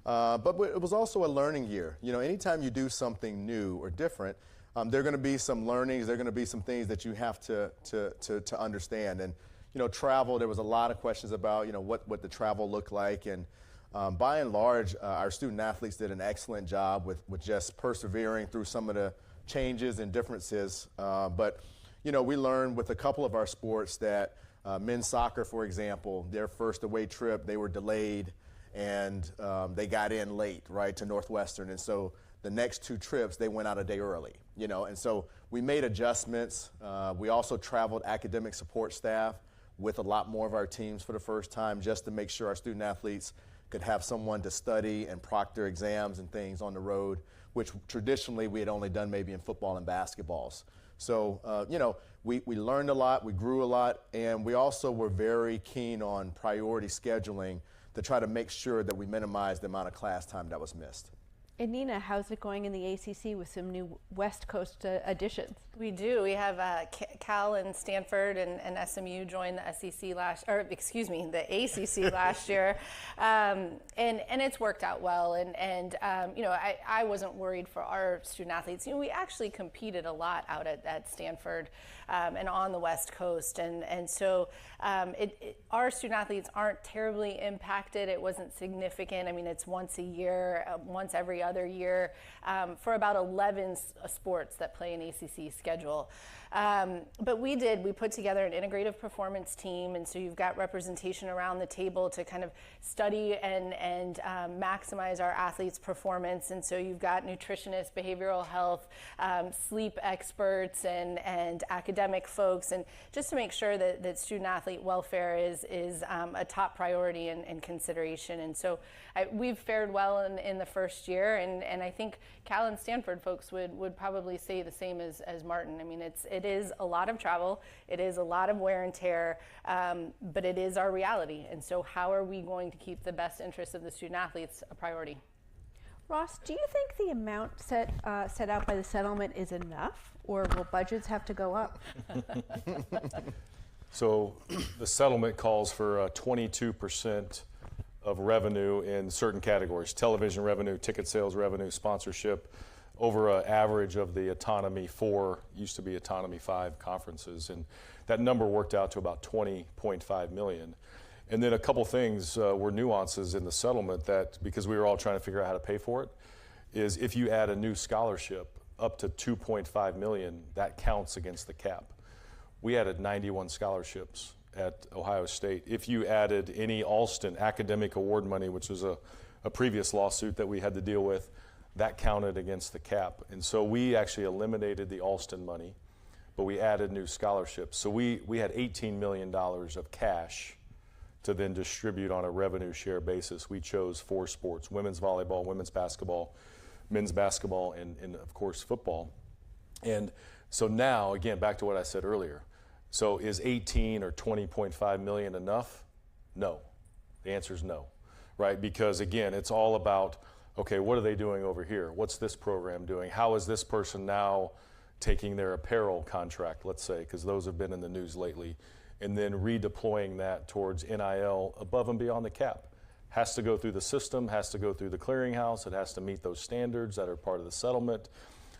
But it was also a learning year. You know, anytime you do something new or different, there are going to be some learnings. There are going to be some things that you have to understand. And, you know, travel, there was a lot of questions about, you know, what the travel looked like. And by and large, our student athletes did an excellent job with just persevering through some of the changes and differences. But, you know, we learned with a couple of our sports that men's soccer, for example, their first away trip, they were delayed and they got in late, right, to Northwestern. And so the next 2 trips, they went out a day early, you know. And so we made adjustments. We also traveled academic support staff with a lot more of our teams for the first time just to make sure our student athletes could have someone to study and proctor exams and things on the road, which traditionally we had only done maybe in football and basketballs. So, you know, we learned a lot, we grew a lot, and we also were very keen on priority scheduling to try to make sure that we minimize the amount of class time that was missed. And Nina, how's it going in the ACC with some new West Coast additions? We do. We have Cal and Stanford and SMU joined the ACC last year, and it's worked out well. And I wasn't worried for our student athletes. We actually competed a lot out at Stanford and on the West Coast, and so our student athletes aren't terribly impacted. It wasn't significant. I mean, it's once a year, once every other year, for about 11 sports that play an ACC schedule. But we put together an integrative performance team, and so you've got representation around the table to kind of study and maximize our athletes' performance. And so you've got nutritionists, behavioral health, sleep experts, and academic folks, and just to make sure that student athlete welfare is a top priority and consideration. And so we've fared well in the first year, and I think Cal and Stanford folks would probably say the same as Martin. I mean, it is a lot of travel, it is a lot of wear and tear, but it is our reality. And so how are we going to keep the best interests of the student athletes a priority? Ross, do you think the amount set out by the settlement is enough, or will budgets have to go up? So the settlement calls for 22% of revenue in certain categories: television revenue, ticket sales revenue, sponsorship, over an average of the Autonomy 4, used to be Autonomy 5 conferences. And that number worked out to about $20.5 million. And then a couple things were nuances in the settlement that, because we were all trying to figure out how to pay for it, is if you add a new scholarship up to $2.5 million, that counts against the cap. We added 91 scholarships at Ohio State. If you added any Alston academic award money, which was a previous lawsuit that we had to deal with, that counted against the cap. And so we actually eliminated the Alston money, but we added new scholarships. So we had $18 million of cash to then distribute on a revenue share basis. We chose 4 sports: women's volleyball, women's basketball, men's basketball, and of course football. And so now, again, back to what I said earlier, so is 18 or 20.5 million enough? No. The answer is no, right? Because again, it's all about, okay, what are they doing over here? What's this program doing? How is this person now taking their apparel contract, let's say, because those have been in the news lately, and then redeploying that towards NIL above and beyond the cap? Has to go through the system, has to go through the clearinghouse, it has to meet those standards that are part of the settlement.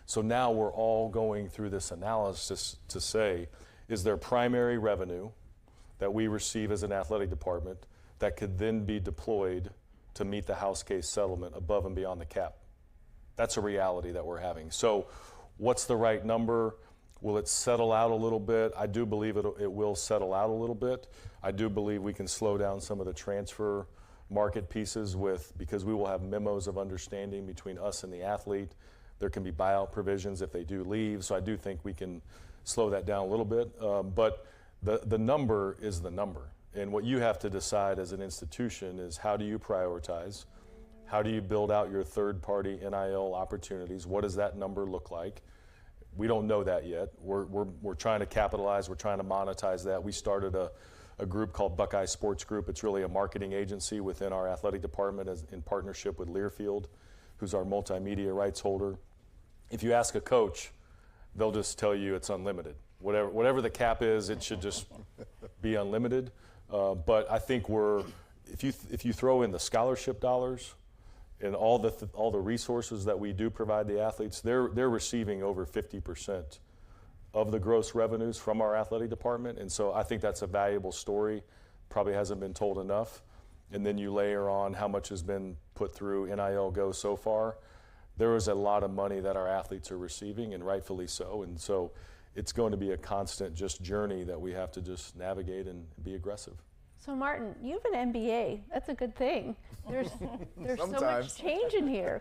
So now we're all going through this analysis to say, is there primary revenue that we receive as an athletic department that could then be deployed to meet the house case settlement above and beyond the cap? That's a reality that we're having. So what's the right number? Will it settle out a little bit? I do believe it will settle out a little bit. I do believe we can slow down some of the transfer market pieces because we will have memos of understanding between us and the athlete. There can be buyout provisions if they do leave. So I do think we can slow that down a little bit. But the number is the number. And what you have to decide as an institution is, how do you prioritize? How do you build out your third-party NIL opportunities? What does that number look like? We don't know that yet. We're trying to capitalize. We're trying to monetize that. We started a group called Buckeye Sports Group. It's really a marketing agency within our athletic department in partnership with Learfield, who's our multimedia rights holder. If you ask a coach, they'll just tell you it's unlimited. Whatever the cap is, it should just be unlimited. But I think if you throw in the scholarship dollars and all the resources that we do provide the athletes, they're receiving over 50% of the gross revenues from our athletic department. And so I think that's a valuable story, probably hasn't been told enough. And then you layer on how much has been put through NIL Go so far. There is a lot of money that our athletes are receiving, and rightfully so. And so it's going to be a constant just journey that we have to just navigate and be aggressive. So Martin, you have an MBA. That's a good thing. There's so much change in here.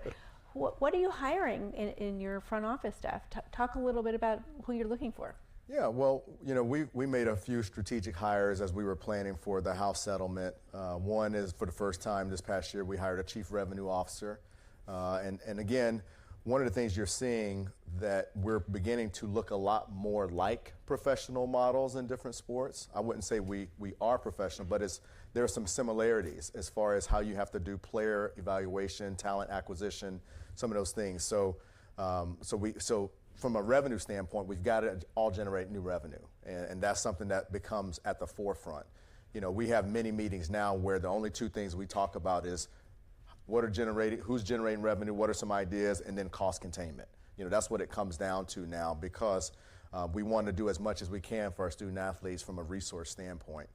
What are you hiring in your front office staff? Talk a little bit about who you're looking for. Yeah, well, we made a few strategic hires as we were planning for the house settlement. One is, for the first time this past year, we hired a chief revenue officer. And again, one of the things you're seeing that we're beginning to look a lot more like professional models in different sports. I wouldn't say we are professional, but there are some similarities as far as how you have to do player evaluation, talent acquisition, some of those things. So from a revenue standpoint, we've got to all generate new revenue, and that's something that becomes at the forefront. You know, we have many meetings now where the only two things we talk about is who's generating revenue, what are some ideas, and then cost containment. You know, that's what it comes down to now, because we want to do as much as we can for our student athletes from a resource standpoint.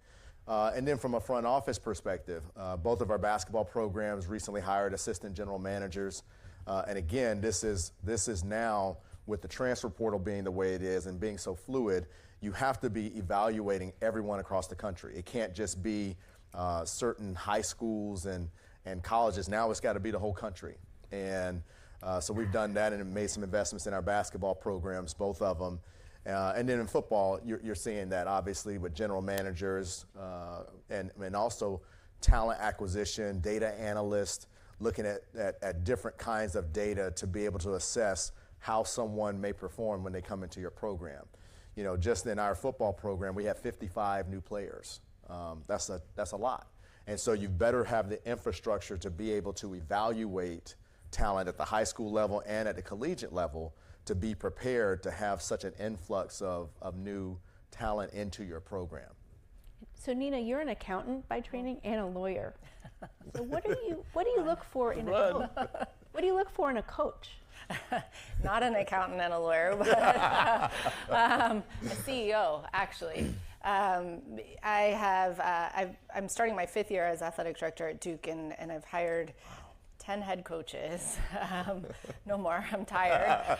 And then from a front office perspective, both of our basketball programs recently hired assistant general managers. And again, this is now, with the transfer portal being the way it is and being so fluid, you have to be evaluating everyone across the country. It can't just be certain high schools and colleges. Now it's got to be the whole country. And so we've done that and made some investments in our basketball programs, both of them. And then in football, you're seeing that obviously with general managers and also talent acquisition, data analysts, looking at different kinds of data to be able to assess how someone may perform when they come into your program. You know, just in our football program, we have 55 new players. That's a lot. And so you better have the infrastructure to be able to evaluate talent at the high school level and at the collegiate level to be prepared to have such an influx of new talent into your program. So Nina, you're an accountant by training and a lawyer. So what do you look for in a coach? Not an accountant and a lawyer, but a CEO, actually. I'm starting my 5th year as athletic director at Duke, and I've hired 10 head coaches. No more, I'm tired.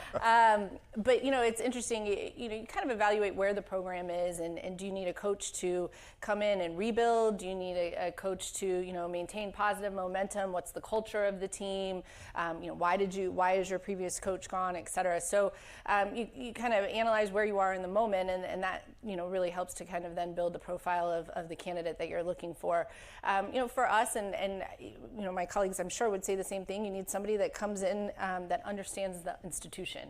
But, you know, it's interesting, you kind of evaluate where the program is, and do you need a coach to come in and rebuild? Do you need a coach to, maintain positive momentum? What's the culture of the team? Why is your previous coach gone, et cetera? So you kind of analyze where you are in the moment, and that, really helps to kind of then build the profile of the candidate that you're looking for. For us and my colleagues, I'm sure, would say the same thing. You need somebody that comes in that understands the institution.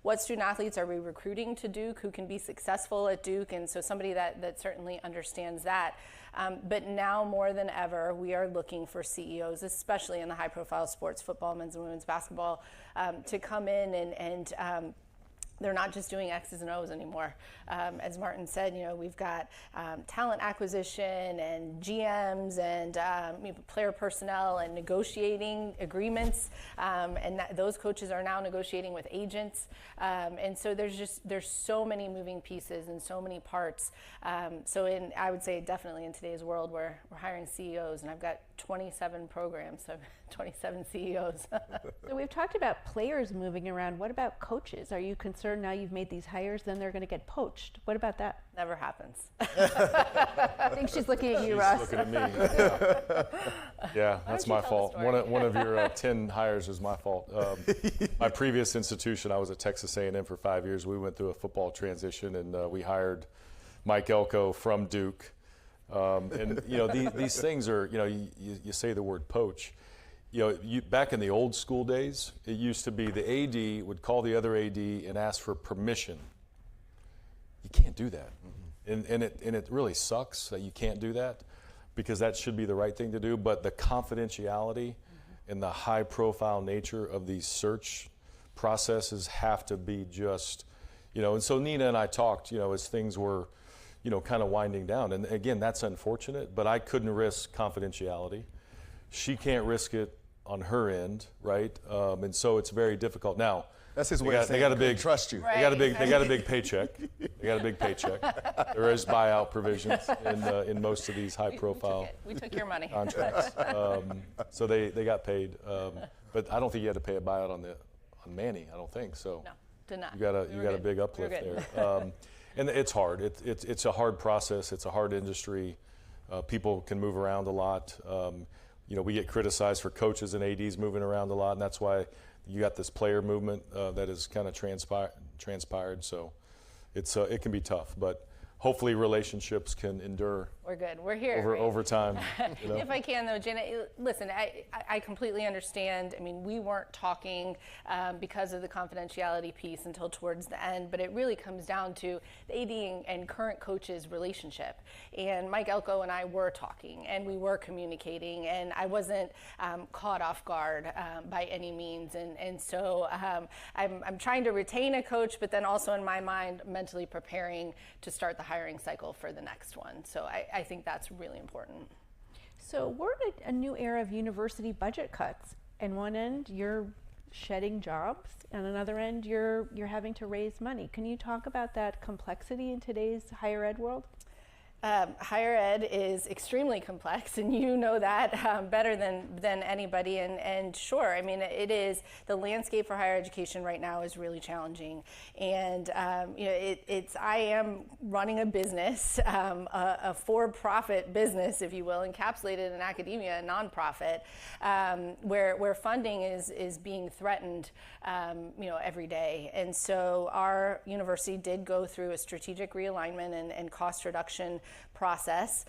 What student athletes are we recruiting to Duke? Who can be successful at Duke? And so somebody that certainly understands that. But now more than ever, we are looking for CEOs, especially in the high-profile sports, football, men's and women's basketball, to come in and they're not just doing X's and O's anymore. As Martin said, we've got talent acquisition and GMs and player personnel and negotiating agreements, and those coaches are now negotiating with agents. And so there's so many moving pieces and so many parts. I would say definitely in today's world, we're hiring CEOs, and I've got 27 programs, so 27 CEOs. So we've talked about players moving around. What about coaches? Are you concerned now you've made these hires, then they're going to get poached? What about that? Never happens. I think she's looking at you, Ross. She's looking at me. Yeah, that's my fault. One of your 10 hires is my fault. My previous institution, I was at Texas A&M for 5 years. We went through a football transition, and we hired Mike Elko from Duke. And these things are, you say the word poach. Back in the old school days, it used to be the AD would call the other AD and ask for permission. You can't do that. Mm-hmm. And it really sucks that you can't do that, because that should be the right thing to do. But the confidentiality and the high profile nature of these search processes have to be just, and so Nina and I talked, as things were, kind of winding down. And again, that's unfortunate, but I couldn't risk confidentiality. She can't risk it on her end, right? And so it's very difficult. Now, that's his way of saying they trust you. Right. They got a big paycheck. They got a big paycheck. There is buyout provisions in most of these high-profile we took your money. contracts. So they got paid, but I don't think you had to pay a buyout on Manny. I don't think so. No, did not. You got a big uplift there. And it's hard. It's a hard process. It's a hard industry. People can move around a lot. We get criticized for coaches and ADs moving around a lot, and that's why you got this player movement that is kind of transpired. So it can be tough, but hopefully relationships can endure We're good. We're here. Right? Overtime. You know? If I can, though, Jenna, listen, I completely understand. I mean, we weren't talking because of the confidentiality piece until towards the end, but it really comes down to the AD and current coach's relationship. And Mike Elko and I were talking, and we were communicating, and I wasn't caught off guard by any means. And so I'm trying to retain a coach, but then also in my mind, mentally preparing to start the hiring cycle for the next one. So I think that's really important. So we're in a new era of university budget cuts. On one end, you're shedding jobs, and on another end, you're having to raise money. Can you talk about that complexity in today's higher ed world? Higher ed is extremely complex, and you know that better than anybody. And sure, I mean, it is, the landscape for higher education right now is really challenging. And you know, I am running a business, a for-profit business, if you will, encapsulated in academia, a nonprofit, where funding is being threatened, you know, every day. And so our university did go through a strategic realignment and cost reduction process,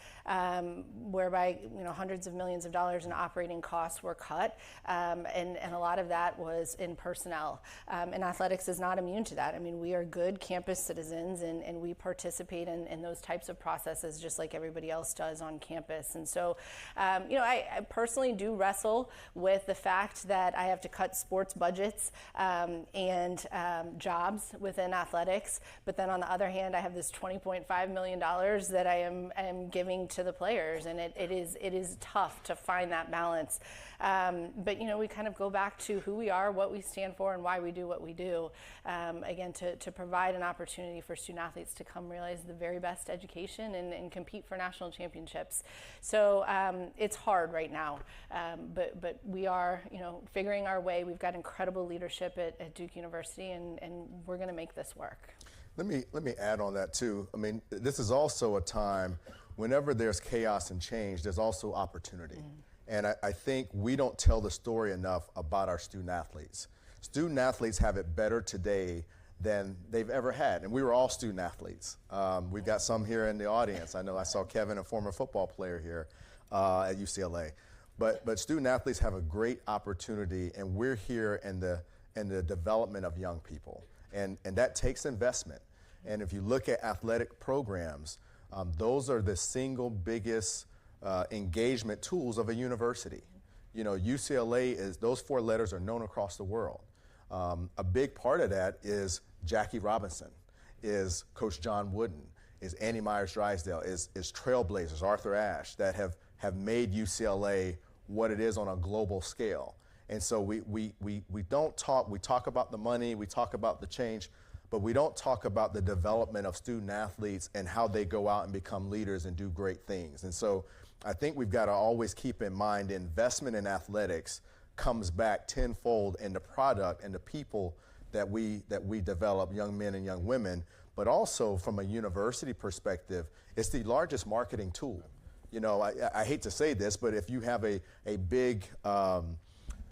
whereby, you know, hundreds of millions of dollars in operating costs were cut, and a lot of that was in personnel. And athletics is not immune to that. I mean, we are good campus citizens, and we participate in those types of processes just like everybody else does on campus. And so, you know, I personally do wrestle with the fact that I have to cut sports budgets and jobs within athletics, but then on the other hand, I have this $20.5 million that I am giving to the players, and it is tough to find that balance. But you know, we kind of go back to who we are, what we stand for, and why we do what we do. Again, to provide an opportunity for student athletes to come realize the very best education and compete for national championships. So it's hard right now, but we are, you know, figuring our way. We've got incredible leadership at Duke University, and we're going to make this work. Let me add on that too. I mean, this is also a time whenever there's chaos and change, there's also opportunity. And I think we don't tell the story enough about our student athletes. Student athletes have it better today than they've ever had. And we were all student athletes. We've got some here in the audience. I know I saw Kevin, a former football player here at UCLA. But student athletes have a great opportunity, and we're here in the development of young people. And that takes investment. And if you look at athletic programs, those are the single biggest engagement tools of a university. You know, UCLA is, those four letters are known across the world. A big part of that is Jackie Robinson, is Coach John Wooden, is Annie Myers-Drysdale, is Trailblazers, Arthur Ashe, that have made UCLA what it is on a global scale. And so we don't talk, we talk about the money, we talk about the change, but we don't talk about the development of student athletes and how they go out and become leaders and do great things. And so I think we've got to always keep in mind investment in athletics comes back tenfold in the product and the people that we develop, young men and young women, but also from a university perspective, it's the largest marketing tool. You know, I hate to say this, but if you have a big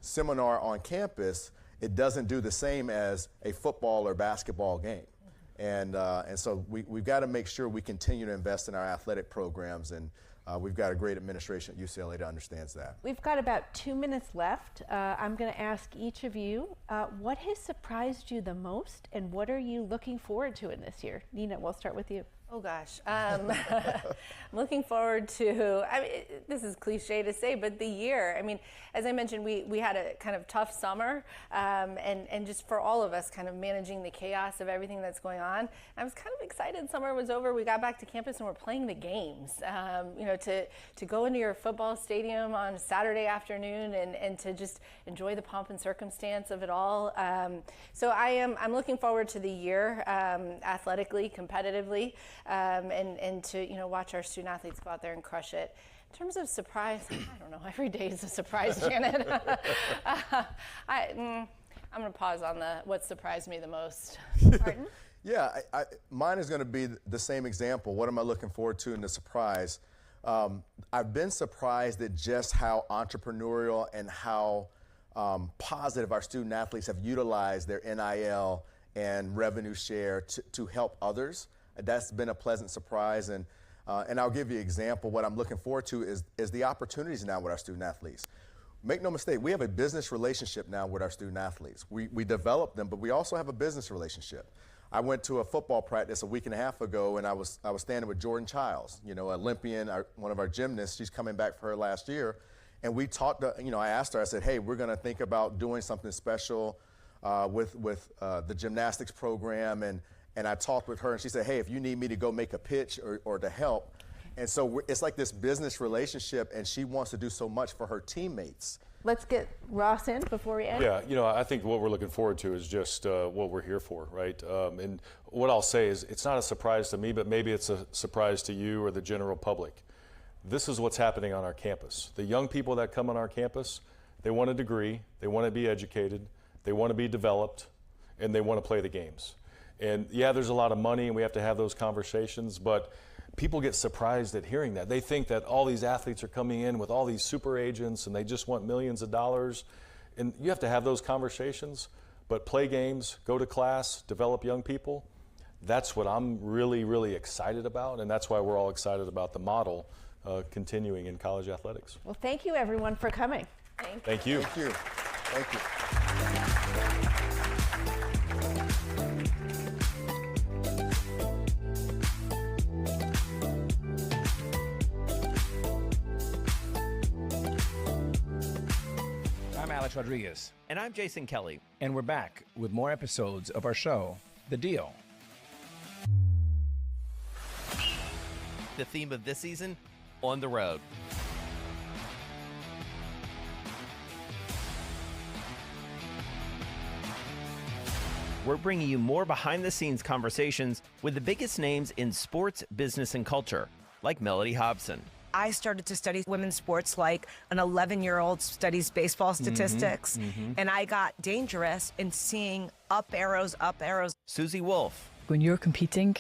seminar on campus, it doesn't do the same as a football or basketball game. And so we've got to make sure we continue to invest in our athletic programs, and we've got a great administration at UCLA that understands that. We've got about 2 minutes left. I'm going to ask each of you, what has surprised you the most, and what are you looking forward to in this year? Nina, we'll start with you. Oh gosh, I'm looking forward to, I mean, this is cliche to say, but the year. I mean, as I mentioned, we had a kind of tough summer, and just for all of us kind of managing the chaos of everything that's going on. I was kind of excited summer was over. We got back to campus and we're playing the games. You know, to go into your football stadium on Saturday afternoon and to just enjoy the pomp and circumstance of it all. So I'm looking forward to the year, athletically, competitively. And to, you know, watch our student athletes go out there and crush it. In terms of surprise, I don't know, every day is a surprise, Janet. I'm going to pause on what surprised me the most. Pardon? Yeah, mine is going to be the same example. What am I looking forward to in the surprise? I've been surprised at just how entrepreneurial and how positive our student athletes have utilized their NIL and revenue share to help others. That's been a pleasant surprise. And And I'll give you an example. What I'm looking forward to is the opportunities now with our student athletes. Make no mistake, we have a business relationship now with our student athletes. We develop them, but we also have a business relationship. I went to a football practice a week and a half ago, and I was standing with Jordan Childs, Olympian, one of our gymnasts. She's coming back for her last year. And we talked, I asked her, I said, hey, we're going to think about doing something special with the gymnastics program. And I talked with her, and she said, hey, if you need me to go make a pitch or to help. And so it's like this business relationship, and she wants to do so much for her teammates. Let's get Ross in before we end. Yeah, I think what we're looking forward to is just what we're here for, right? And what I'll say is it's not a surprise to me, but maybe it's a surprise to you or the general public. This is what's happening on our campus. The young people that come on our campus, they want a degree, they want to be educated, they want to be developed, and they want to play the games. And yeah, there's a lot of money, and we have to have those conversations, but people get surprised at hearing that. They think that all these athletes are coming in with all these super agents and they just want millions of dollars. And you have to have those conversations, but play games, go to class, develop young people. That's what I'm really, really excited about, and that's why we're all excited about the model continuing in college athletics. Well, thank you everyone for coming. Thank you. Thank you. Thank you. I'm Alex Rodriguez. And I'm Jason Kelly. And we're back with more episodes of our show, The Deal. The theme of this season, On the Road. We're bringing you more behind-the-scenes conversations with the biggest names in sports, business, and culture, like Melody Hobson. I started to study women's sports like an 11-year-old studies baseball statistics, and I got dangerous in seeing up arrows. Susie Wolf. When you're competing,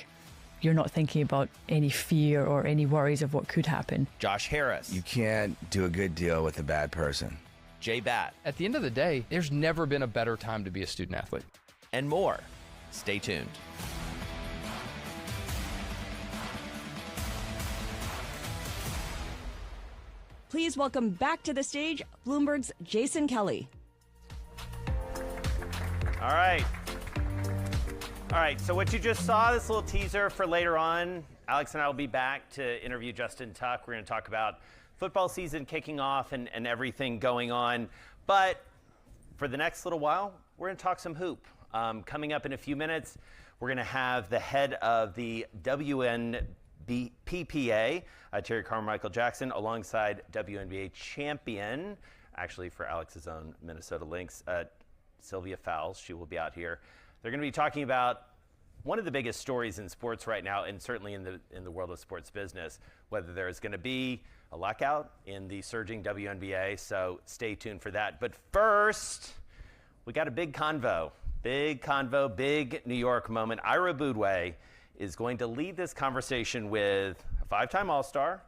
you're not thinking about any fear or any worries of what could happen. Josh Harris. You can't do a good deal with a bad person. Jay Batt. At the end of the day, there's never been a better time to be a student athlete. And more. Stay tuned. Please welcome back to the stage Bloomberg's Jason Kelly. All right, so what you just saw, this little teaser for later on, Alex and I will be back to interview Justin Tuck. We're going to talk about football season kicking off and everything going on. But for the next little while, we're going to talk some hoop. Coming up in a few minutes, we're going to have the head of the WNBA, Terry Carmichael Jackson, alongside WNBA champion, actually for Alex's own Minnesota Lynx, Sylvia Fowles. She will be out here. They're going to be talking about one of the biggest stories in sports right now, and certainly in the world of sports business, whether there's going to be a lockout in the surging WNBA. So stay tuned for that. But first, we got a big convo, big New York moment. Ira Boudway is going to lead this conversation with a 5-time All-Star.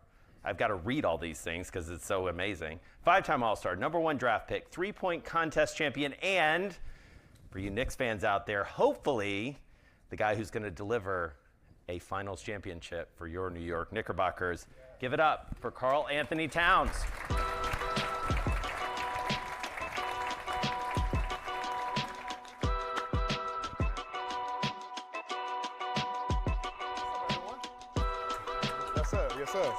I've got to read all these things because it's so amazing. 5-time All-Star, #1 draft pick, 3-point contest champion, and for you Knicks fans out there, hopefully the guy who's going to deliver a finals championship for your New York Knickerbockers. Give it up for Karl-Anthony Towns. Yes, sir.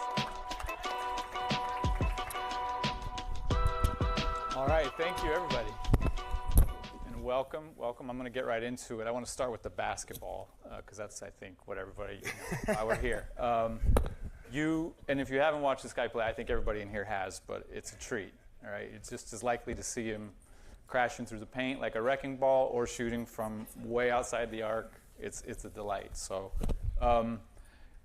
All right, thank you, everybody. And welcome. I'm going to get right into it. I want to start with the basketball, because that's, I think, what everybody, why we're here. And if you haven't watched this guy play, I think everybody in here has, but it's a treat, all right? It's just as likely to see him crashing through the paint like a wrecking ball or shooting from way outside the arc. It's a delight.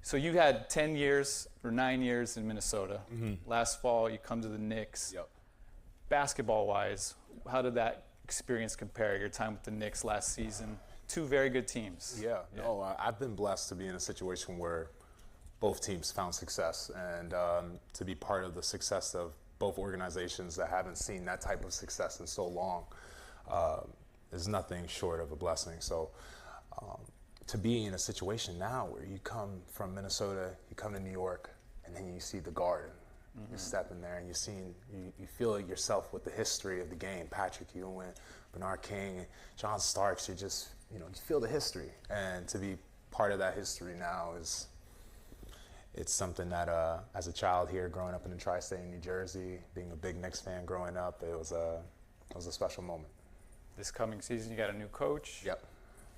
So you had 10 years or 9 years in Minnesota. Last fall, you come to the Knicks. Yep. Basketball-wise, how did that experience compare, your time with the Knicks last season? Two very good teams. Yeah. No, I've been blessed to be in a situation where both teams found success, and to be part of the success of both organizations that haven't seen that type of success in so long is nothing short of a blessing. So to be in a situation now where you come from Minnesota, you come to New York, and then you see the Garden. You step in there and you feel it yourself with the history of the game. Patrick Ewing, Bernard King, John Starks, you feel the history. And to be part of that history now it's something that as a child here growing up in the tri-state in New Jersey, being a big Knicks fan growing up, it was a special moment. This coming season, you got a new coach. Yep.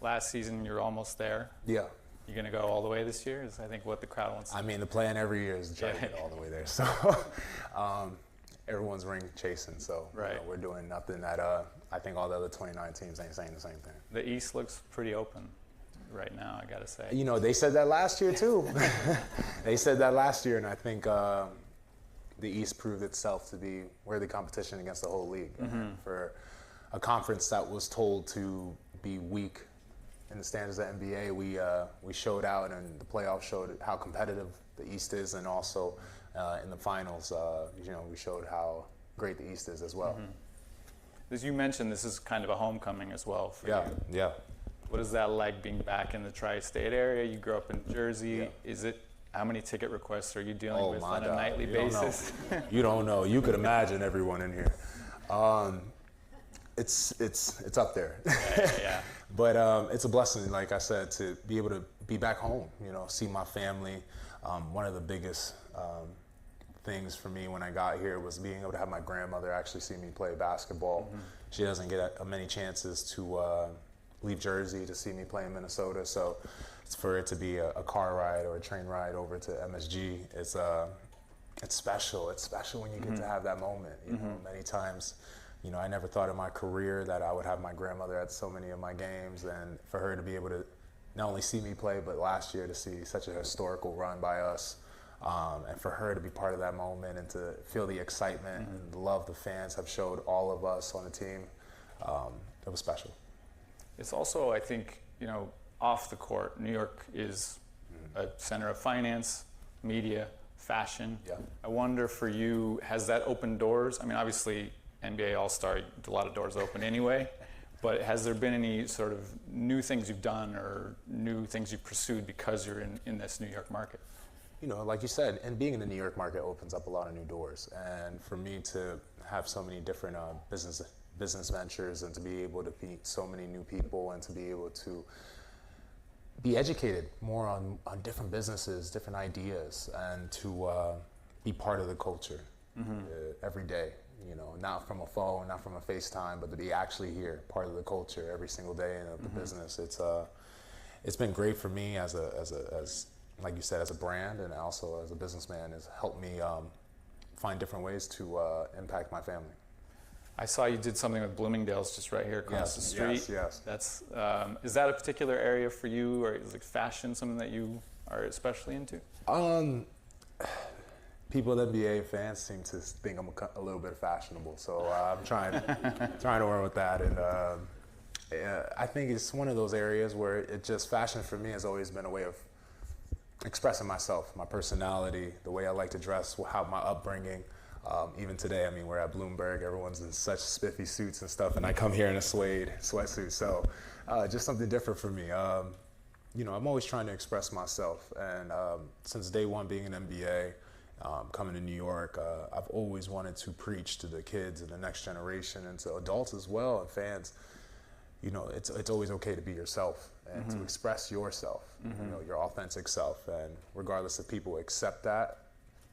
Last season, you're almost there. Yeah. You're going to go all the way this year is, I think, what the crowd wants. I mean, the plan every year is to try to get all the way there. So everyone's ring chasing. So we're doing nothing that I think all the other 29 teams ain't saying the same thing. The East looks pretty open right now, I got to say. They said that last year, too. They said that last year, and I think the East proved itself to be worthy competition against the whole league. And for a conference that was told to be weak in the standards of the NBA, we showed out, and the playoffs showed how competitive the East is, and also in the finals, we showed how great the East is as well. As you mentioned, this is kind of a homecoming as well for you. Yeah. What is that like being back in the tri-state area? You grew up in Jersey. Yeah. How many ticket requests are you dealing with on a nightly basis? You don't know. You could imagine everyone in here. It's up there. Yeah. But it's a blessing, like I said, to be able to be back home, see my family. One of the biggest things for me when I got here was being able to have my grandmother actually see me play basketball. She doesn't get many chances to leave Jersey to see me play in Minnesota. So for it to be a car ride or a train ride over to MSG, it's special. It's special when you get to have that moment. Many times, I never thought in my career that I would have my grandmother at so many of my games, and for her to be able to not only see me play, but last year to see such a historical run by us, and for her to be part of that moment and to feel the excitement and the love the fans have showed all of us on the team, it was special. It's also, I think, off the court, New York is a center of finance, media, fashion. Yeah. I wonder for you, has that opened doors? I mean, obviously, NBA All-Star, a lot of doors open anyway, but has there been any sort of new things you've done or new things you've pursued because you're in this New York market? Like you said, and being in the New York market opens up a lot of new doors. And for me to have so many different business ventures and to be able to meet so many new people and to be able to be educated more on different businesses, different ideas, and to be part of the culture every day. Not from a phone, not from a FaceTime, but to be actually here, part of the culture every single day of the business. It's been great for me as like you said, as a brand and also as a businessman. Has helped me find different ways to impact my family. I saw you did something with Bloomingdale's just right here across the street. Yes. That's is that a particular area for you, or is like fashion something that you are especially into? People at NBA fans seem to think I'm a little bit fashionable, so I'm trying to work with that. And I think it's one of those areas where fashion for me has always been a way of expressing myself, my personality, the way I like to dress, how my upbringing. Even today, we're at Bloomberg, everyone's in such spiffy suits and stuff, and I come here in a suede sweatsuit, so just something different for me. I'm always trying to express myself, and since day one being an MBA, coming to New York, I've always wanted to preach to the kids and the next generation and to adults as well and fans. It's always okay to be yourself and to express yourself, your authentic self, and regardless if people accept that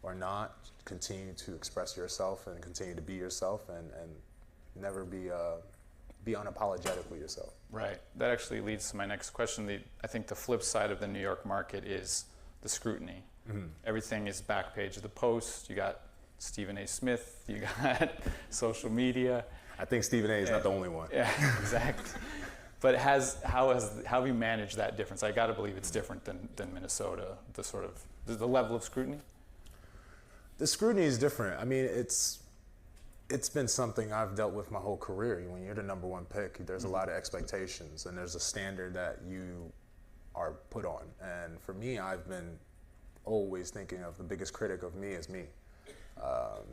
or not, continue to express yourself and continue to be yourself and never be unapologetically yourself. Right. That actually leads to my next question. I think the flip side of the New York market is the scrutiny. Everything is back page of the Post. You got Stephen A. Smith. You got social media. I think Stephen A. is not the only one. Yeah, exactly. But how have you managed that difference? I got to believe it's different than Minnesota. The level of scrutiny. The scrutiny is different. It's been something I've dealt with my whole career. When you're the number one pick, there's a lot of expectations, and there's a standard that you are put on. And for me, I've been always thinking of the biggest critic of me is me.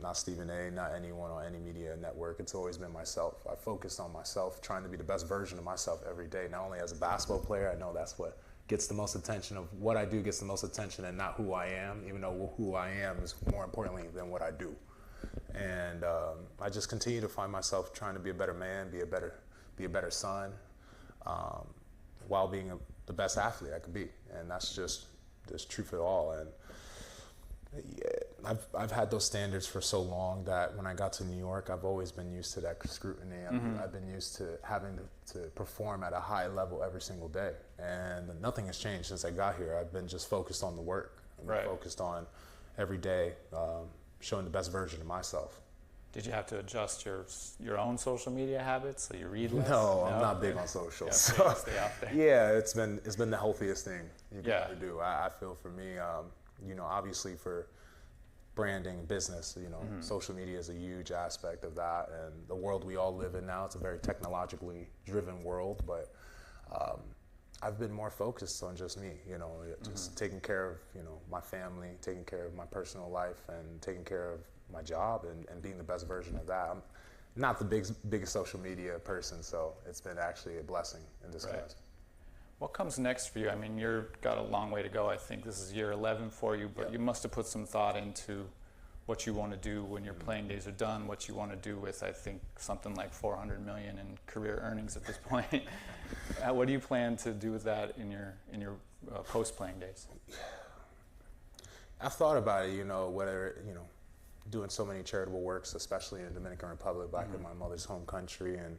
Not Stephen A., not anyone on any media network. It's always been myself. I focused on myself, trying to be the best version of myself every day, not only as a basketball player. I know that's what gets the most attention, of what I do gets the most attention, and not who I am, even though who I am is more importantly than what I do. And I just continue to find myself trying to be a better man, be a better son, while being the best athlete I could be. And that's just truth of it all. And yeah, I've had those standards for so long that when I got to New York, I've always been used to that scrutiny. I've been used to having to perform at a high level every single day. And nothing has changed since I got here. I've been just focused on the work. I've been focused on every day showing the best version of myself. Did you have to adjust your own social media habits so you read less? No, I'm not big on social. Yeah, so, stay out there. Yeah, it's been the healthiest thing you can ever do. I feel for me, you know, obviously for branding, business, you know, social media is a huge aspect of that, and the world we all live in now, it's a very technologically driven world, but I've been more focused on just me, you know, just taking care of, you know, my family, taking care of my personal life, and taking care of my job, and being the best version of that. I'm not the biggest social media person, so it's been actually a blessing in disguise. Right. What comes next for you? I mean, you've got a long way to go. I think this is year 11 for you, but you must have put some thought into what you want to do when your playing days are done, what you want to do with, I think, something like $400 million in career earnings at this point. What do you plan to do with that in your post-playing days? I've thought about it, you know, whether, you know, doing so many charitable works, especially in the Dominican Republic, back in my mother's home country, and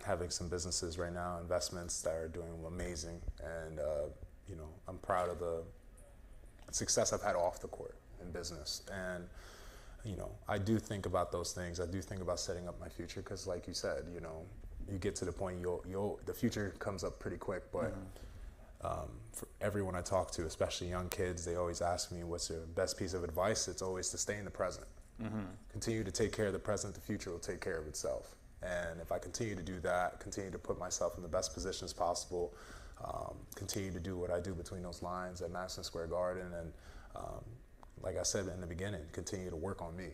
having some businesses right now, investments that are doing amazing. And, you know, I'm proud of the success I've had off the court in business. And, you know, I do think about those things. I do think about setting up my future, because like you said, you know, you get to the point the future comes up pretty quick, but for everyone I talk to, especially young kids, they always ask me, what's your best piece of advice? It's always to stay in the present. Continue to take care of the present, the future will take care of itself. And if I continue to do that, continue to put myself in the best positions possible, continue to do what I do between those lines at Madison Square Garden, and like I said in the beginning, continue to work on me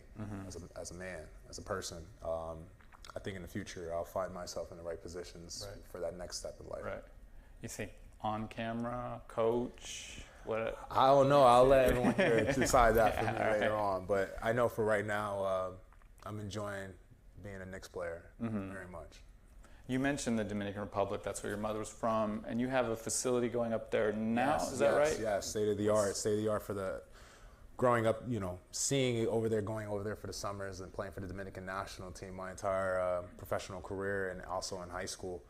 as a man, as a person. I think in the future I'll find myself in the right positions for that next step in life. Right. You think on camera, coach? What? I don't know. I'll let everyone here decide that for me later on. But I know for right now, I'm enjoying being a Knicks player very much. You mentioned the Dominican Republic. That's where your mother was from, and you have a facility going up there now. Is that right? Yes, state of the art for the growing up. You know, seeing it over there, going over there for the summers, and playing for the Dominican national team my entire professional career, and also in high school.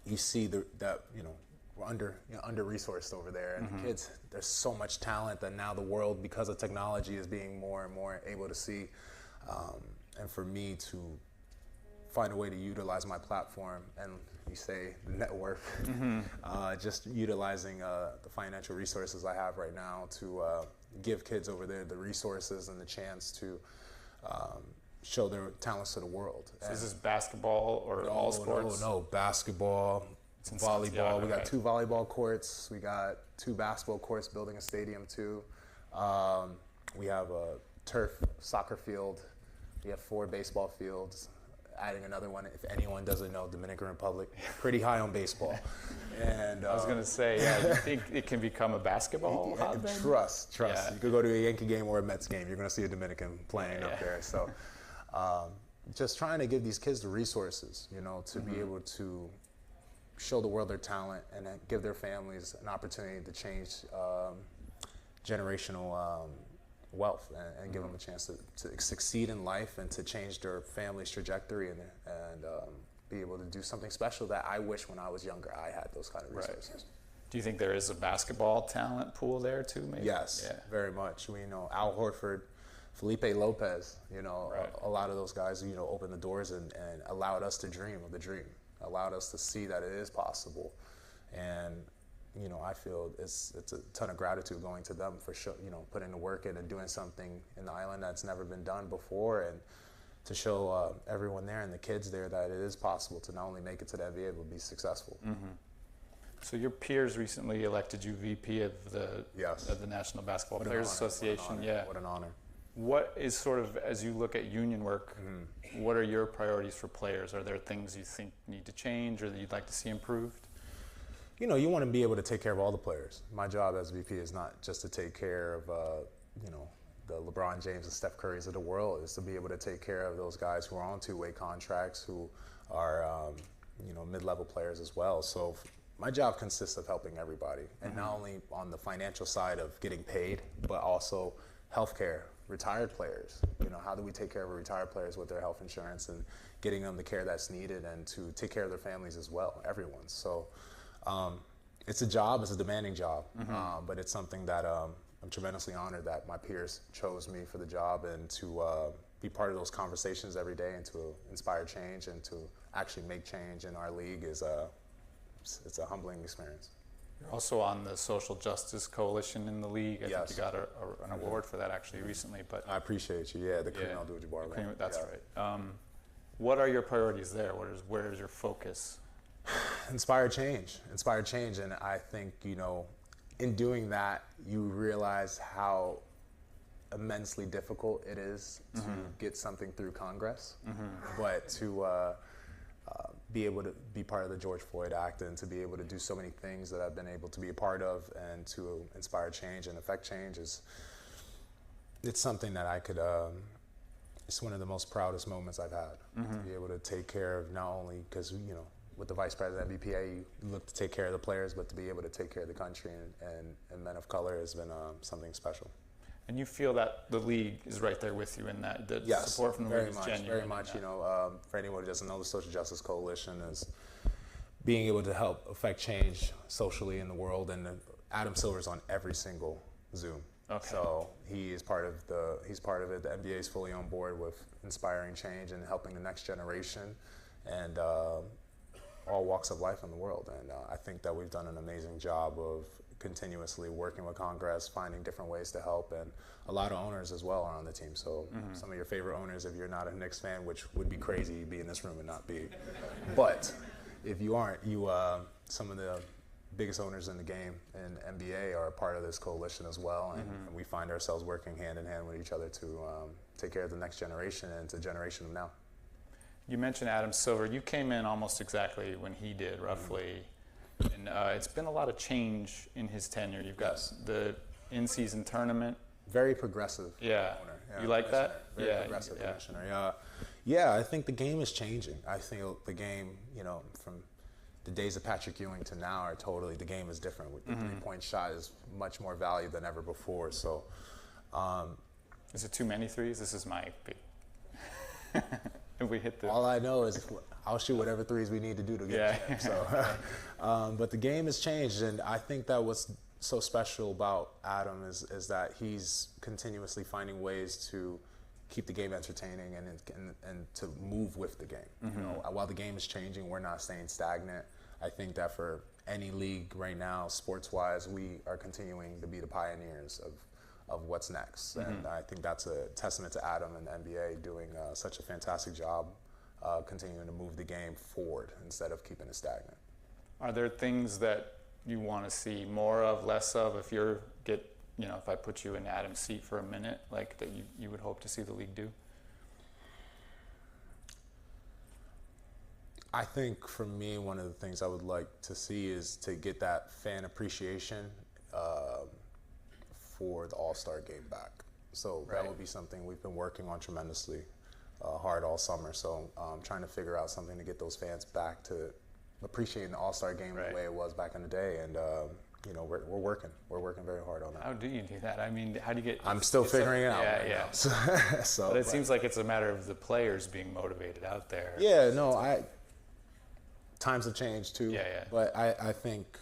You see that you know, we're under-resourced over there, and the kids, there's so much talent that now the world, because of technology, is being more and more able to see. And for me to find a way to utilize my platform, and you say the network, just utilizing the financial resources I have right now to give kids over there the resources and the chance to show their talents to the world. So is this basketball or all sports? No, basketball, volleyball. We got 2 volleyball courts. We got 2 basketball courts, building a stadium too. We have a turf soccer field. We have 4 baseball fields, adding another one. If anyone doesn't know, Dominican Republic, pretty high on baseball. And I was going to say, you think it can become a basketball hub then? Trust. Yeah. You could go to a Yankee game or a Mets game. You're going to see a Dominican playing up there. So just trying to give these kids the resources, you know, to be able to show the world their talent, and then give their families an opportunity to change generational wealth, and give them a chance to succeed in life, and to change their family's trajectory, and be able to do something special that I wish when I was younger I had those kind of resources. Right. Do you think there is a basketball talent pool there too, maybe? Yes, very much. We know Al Horford, Felipe Lopez, you know, a lot of those guys, you know, opened the doors and allowed us to dream of the dream, allowed us to see that it is possible. And you know, I feel it's a ton of gratitude going to them for you know, putting the work in and doing something in the island that's never been done before, and to show everyone there and the kids there that it is possible to not only make it to the NBA but be successful. So your peers recently elected you VP of the National Basketball Players Association. What an honor. What is sort of, as you look at union work, what are your priorities for players? Are there things you think need to change or that you'd like to see improved? you want to be able to take care of all the players. My job as VP is not just to take care of, the LeBron James and Steph Currys of the world. Is to be able to take care of those guys who are on two-way contracts, who are, mid-level players as well. So my job consists of helping everybody, and not only on the financial side of getting paid, but also healthcare, retired players. How do we take care of retired players with their health insurance and getting them the care that's needed, and to take care of their families as well, everyone's. So it's a job, it's a demanding job, but it's something that I'm tremendously honored that my peers chose me for the job, and to be part of those conversations every day, and to inspire change and to actually make change in our league it's a humbling experience. You're also on the Social Justice Coalition in the league. I think you got an award for that actually recently. But I appreciate you. Yeah, the Kareem Abdul-Jabbar. That's right. What are your priorities there? Where is your focus? Inspire change, and I think in doing that, you realize how immensely difficult it is to get something through Congress, but to be able to be part of the George Floyd Act, and to be able to do so many things that I've been able to be a part of, and to inspire change and affect change, it's something that I could, it's one of the most proudest moments I've had, to be able to take care of, not only because, with the vice president of BPA, you look to take care of the players, but to be able to take care of the country and men of color has been something special. And you feel that the league is right there with you in that? The support from the league is genuine? Very much. For anyone who doesn't know, the Social Justice Coalition is being able to help affect change socially in the world, and Adam Silver's on every single Zoom. Okay. So he's part of it. The NBA is fully on board with inspiring change and helping the next generation, and all walks of life in the world. And I think that we've done an amazing job of continuously working with Congress, finding different ways to help, and a lot of owners as well are on the team. So some of your favorite owners, if you're not a Knicks fan, which would be crazy, you'd be in this room and not be. But if you aren't, some of the biggest owners in the game in NBA are a part of this coalition as well, and we find ourselves working hand in hand with each other to take care of the next generation and the generation of now. You mentioned Adam Silver. You came in almost exactly when he did, roughly. And it's been a lot of change in his tenure. You've got the in-season tournament. Very progressive. Yeah. Owner. You like that? Very progressive commissioner. Yeah, I think the game is changing. I think the game, from the days of Patrick Ewing to now, the game is different. The three-point shot is much more valued than ever before. So, is it too many threes? This is my pick. If we hit all I know is I'll shoot whatever threes we need to do to get a chip. So, but the game has changed, and I think that what's so special about Adam is that he's continuously finding ways to keep the game entertaining and to move with the game. While the game is changing, we're not staying stagnant. I think that for any league right now, sports-wise, we are continuing to be the pioneers of what's next. And I think that's a testament to Adam and the NBA doing such a fantastic job continuing to move the game forward instead of keeping it stagnant. Are there things that you want to see more of, less of, if I put you in Adam's seat for a minute, like that you would hope to see the league do? I think for me, one of the things I would like to see is to get that fan appreciation for the All-Star game back. So that would be something we've been working on tremendously hard all summer. So trying to figure out something to get those fans back to appreciating the All-Star game the way it was back in the day. And we're working very hard on that. How do you do that? I mean, how do you get? I'm still figuring it out. Yeah. But it seems like it's a matter of the players being motivated out there. Yeah, no, times have changed too. Yeah. But I think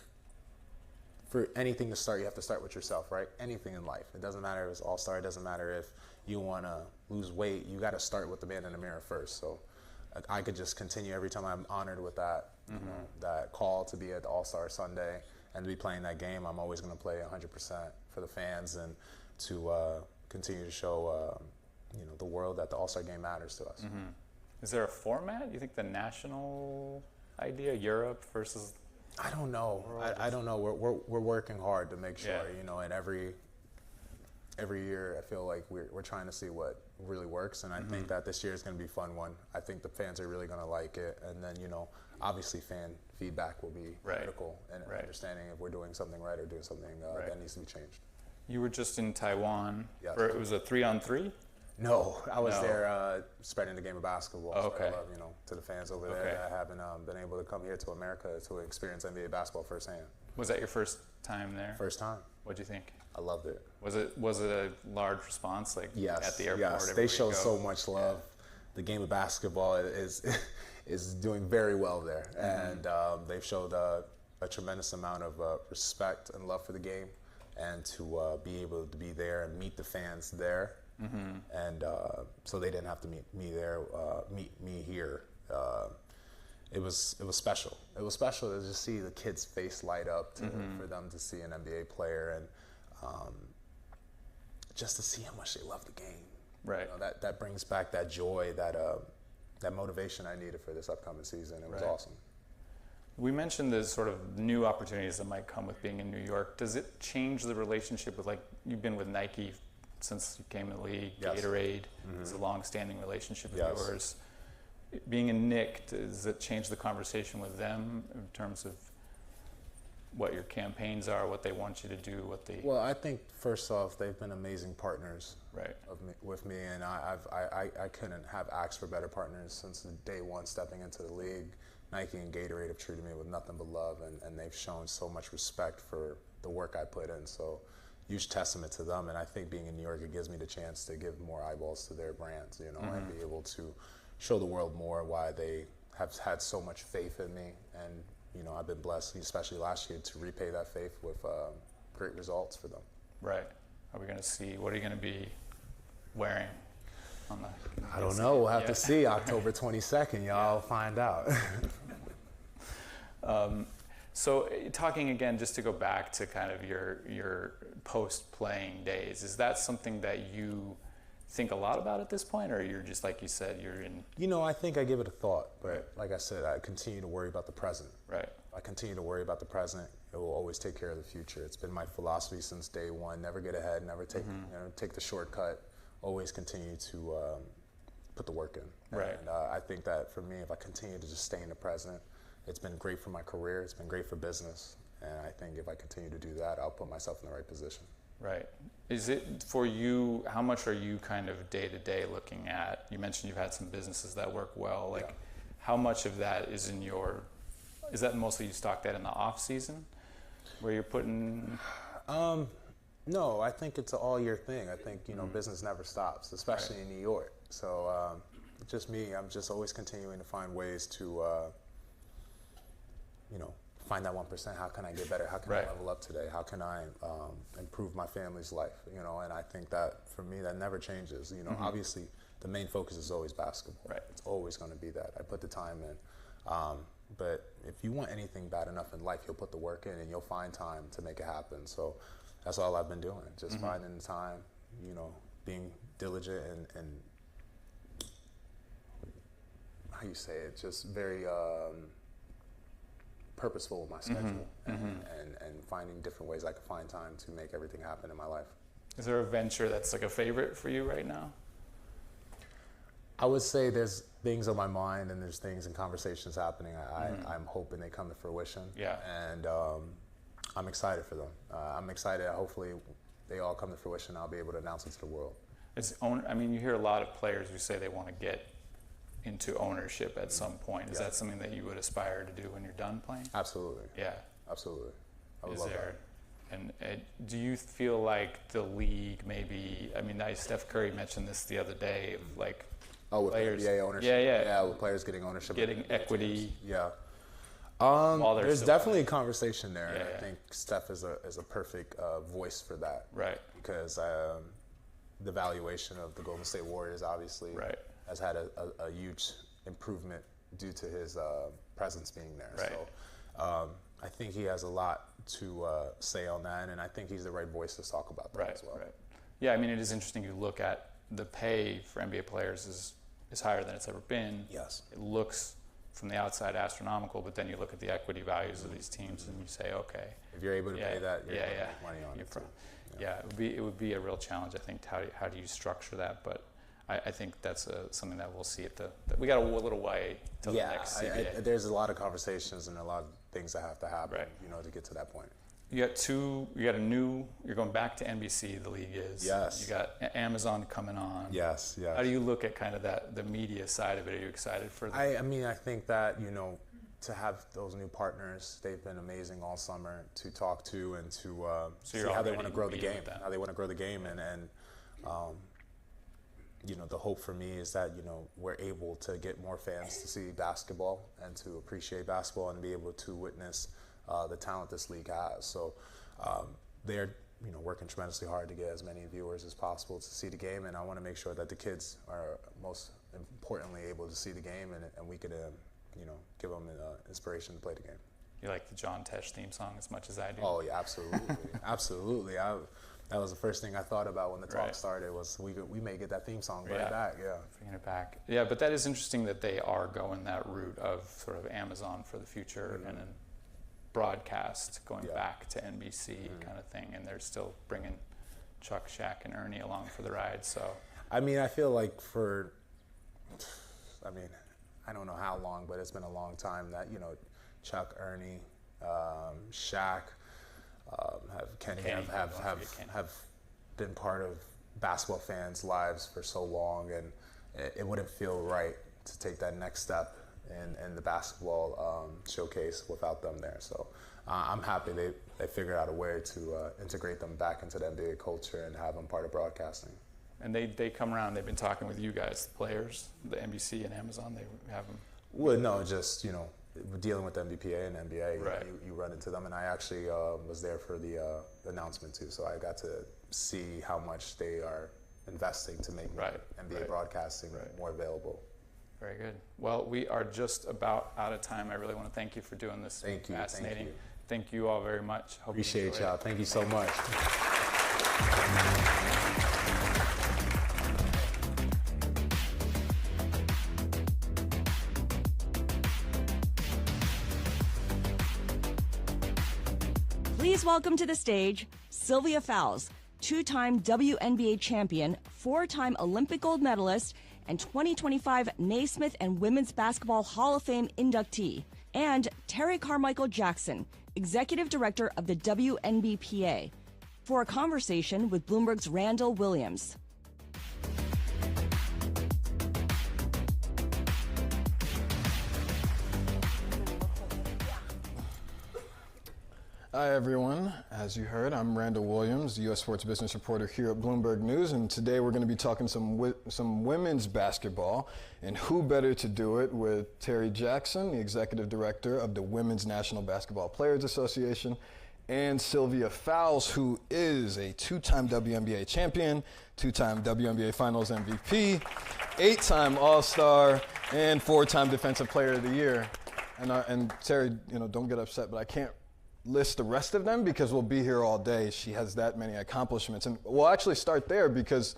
for anything to start, you have to start with yourself, right? Anything in life. It doesn't matter if it's All-Star. It doesn't matter if you want to lose weight. You got to start with the man in the mirror first. So I could just continue every time I'm honored with that, that call to be at the All-Star Sunday and to be playing that game. I'm always going to play 100% for the fans and to continue to show the world that the All-Star game matters to us. Is there a format? You think the national idea, Europe versus? I don't know. I don't know. We're working hard to make sure, in every year I feel like we're trying to see what really works, and I think that this year is going to be a fun one. I think the fans are really going to like it, and then obviously fan feedback will be critical and understanding if we're doing something right or doing something that needs to be changed. You were just in Taiwan. Yes. It was a 3-on-3? No, I was there spreading the game of basketball. Oh, okay. So I love, to the fans over there that haven't been able to come here to America to experience NBA basketball firsthand. Was that your first time there? First time. What'd you think? I loved it. Was it a large response, like at the airport? Yes, they show so much love. The game of basketball is doing very well there, and they've showed a tremendous amount of respect and love for the game, and to be able to be there and meet the fans there, and so they didn't have to meet me there, meet me here. It was special. It was special to just see the kids' face light up for them to see an NBA player, and just to see how much they love the game. Right. That brings back that joy, that motivation I needed for this upcoming season. It was awesome. We mentioned the sort of new opportunities that might come with being in New York. Does it change the relationship with, like, you've been with Nike since you came in the league, Gatorade is a long-standing relationship of yours. Being in Knicks, does it change the conversation with them in terms of what your campaigns are, what they want you to do, Well, I think first off, they've been amazing partners with me, and I couldn't have asked for better partners since the day one stepping into the league. Nike and Gatorade have treated me with nothing but love, and they've shown so much respect for the work I put in. So huge testament to them, and I think being in New York, it gives me the chance to give more eyeballs to their brands, and be able to show the world more why they have had so much faith in me. And I've been blessed, especially last year, to repay that faith with great results for them. Right. Are we going to see, what are you going to be wearing on the I don't know. We'll have to see. October 22nd, y'all find out. So talking again, just to go back to kind of your post-playing days, is that something that you think a lot about at this point, or you're just, like you said, you're in? I think I give it a thought, but like I said, I continue to worry about the present. Right. I continue to worry about the present. It will always take care of the future. It's been my philosophy since day one. Never get ahead, never take the shortcut. Always continue to put the work in. Right. And I think that for me, if I continue to just stay in the present, it's been great for my career. It's been great for business. And I think if I continue to do that, I'll put myself in the right position. Right. Is it for you, how much are you kind of day to day looking at? You mentioned you've had some businesses that work well. Like, how much of that is is that mostly you stock that in the off season where you're putting? No, I think it's an all year thing. I think, business never stops, especially in New York. So just me, I'm just always continuing to find ways to, find that 1%. How can I get better? How can I level up today? How can I improve my family's life? And I think that for me, that never changes. Obviously the main focus is always basketball. Right. It's always going to be that. I put the time in. But if you want anything bad enough in life, you'll put the work in and you'll find time to make it happen. So that's all I've been doing. Just finding the time, being diligent and how you say it, just very purposeful with my schedule and finding different ways I can find time to make everything happen in my life. Is there a venture that's like a favorite for you right now? I would say there's things on my mind and there's things and conversations happening. I'm hoping they come to fruition. Yeah. And I'm excited for them. I'm excited. Hopefully they all come to fruition. I'll be able to announce it to the world. You hear a lot of players who say they want to get into ownership at some point. Is that something that you would aspire to do when you're done playing? Absolutely. Yeah. Absolutely. I would love that. And do you feel like the league maybe, Steph Curry mentioned this the other day, of like with players, NBA ownership. Yeah, with players getting ownership. Getting equity. Yeah. There's definitely a conversation there. And I think Steph is a perfect voice for that. Right. Because the valuation of the Golden State Warriors obviously has had a huge improvement due to his presence being there. Right. So I think he has a lot to say on that, and I think he's the right voice to talk about that as well. Right. Yeah, it is interesting. You look at the pay for NBA players is higher than it's ever been. Yes. It looks from the outside astronomical, but then you look at the equity values of these teams and you say, okay. If you're able to pay that, you're going to make money on it. Yeah, it would be a real challenge, I think, how do you structure that, but I think that's something that we'll see we got a little way till the next CBA. There's a lot of conversations and a lot of things that have to happen, to get to that point. You're going back to NBC, the league is. Yes. You got Amazon coming on. Yes. How do you look at kind of the media side of it? Are you excited for that? I think that, to have those new partners, they've been amazing all summer to talk to and to see how they want to grow the game, and the hope for me is that, we're able to get more fans to see basketball and to appreciate basketball and be able to witness the talent this league has. So they're working tremendously hard to get as many viewers as possible to see the game, and I want to make sure that the kids are most importantly able to see the game, and we could give them inspiration to play the game. You like the John Tesh theme song as much as I do? Oh yeah, absolutely. Absolutely. That was the first thing I thought about when the talk started, was we may get that theme song back. Bringing it back. Yeah, but that is interesting that they are going that route of sort of Amazon for the future and then broadcast going back to NBC kind of thing, and they're still bringing Chuck, Shaq, and Ernie along for the ride. So I feel like I don't know how long, but it's been a long time that Chuck, Ernie, Shaq, Kenny have been part of basketball fans' lives for so long, and it wouldn't feel right to take that next step in the basketball showcase without them there. So I'm happy they figured out a way to integrate them back into the NBA culture and have them part of broadcasting. And they come around, they've been talking with you guys, the players, the NBC and Amazon, they have them? Well, no, just, dealing with the NBPA and NBA, you run into them. And I actually was there for the announcement too, so I got to see how much they are investing to make NBA broadcasting more available. Very good. Well, we are just about out of time. I really want to thank you for doing this. Thank you. Fascinating. Thank you all very much. Hope Appreciate y'all. Thank you so much. Please welcome to the stage Sylvia Fowles, two-time WNBA champion, four-time Olympic gold medalist, and 2025 Naismith and Women's Basketball Hall of Fame inductee, and Terry Carmichael Jackson, Executive Director of the WNBPA, for a conversation with Bloomberg's Randall Williams. Hi everyone, as you heard, I'm Randall Williams, the U.S. Sports Business Reporter here at Bloomberg News, and today we're going to be talking some women's basketball, and who better to do it with Terry Jackson, the Executive Director of the Women's National Basketball Players Association, and Sylvia Fowles, who is a two-time WNBA champion, two-time WNBA Finals MVP, 8-time All-Star, and 4-time Defensive Player of the Year. And Terry, don't get upset, but I can't list the rest of them because we'll be here all day. She has that many accomplishments. And we'll actually start there because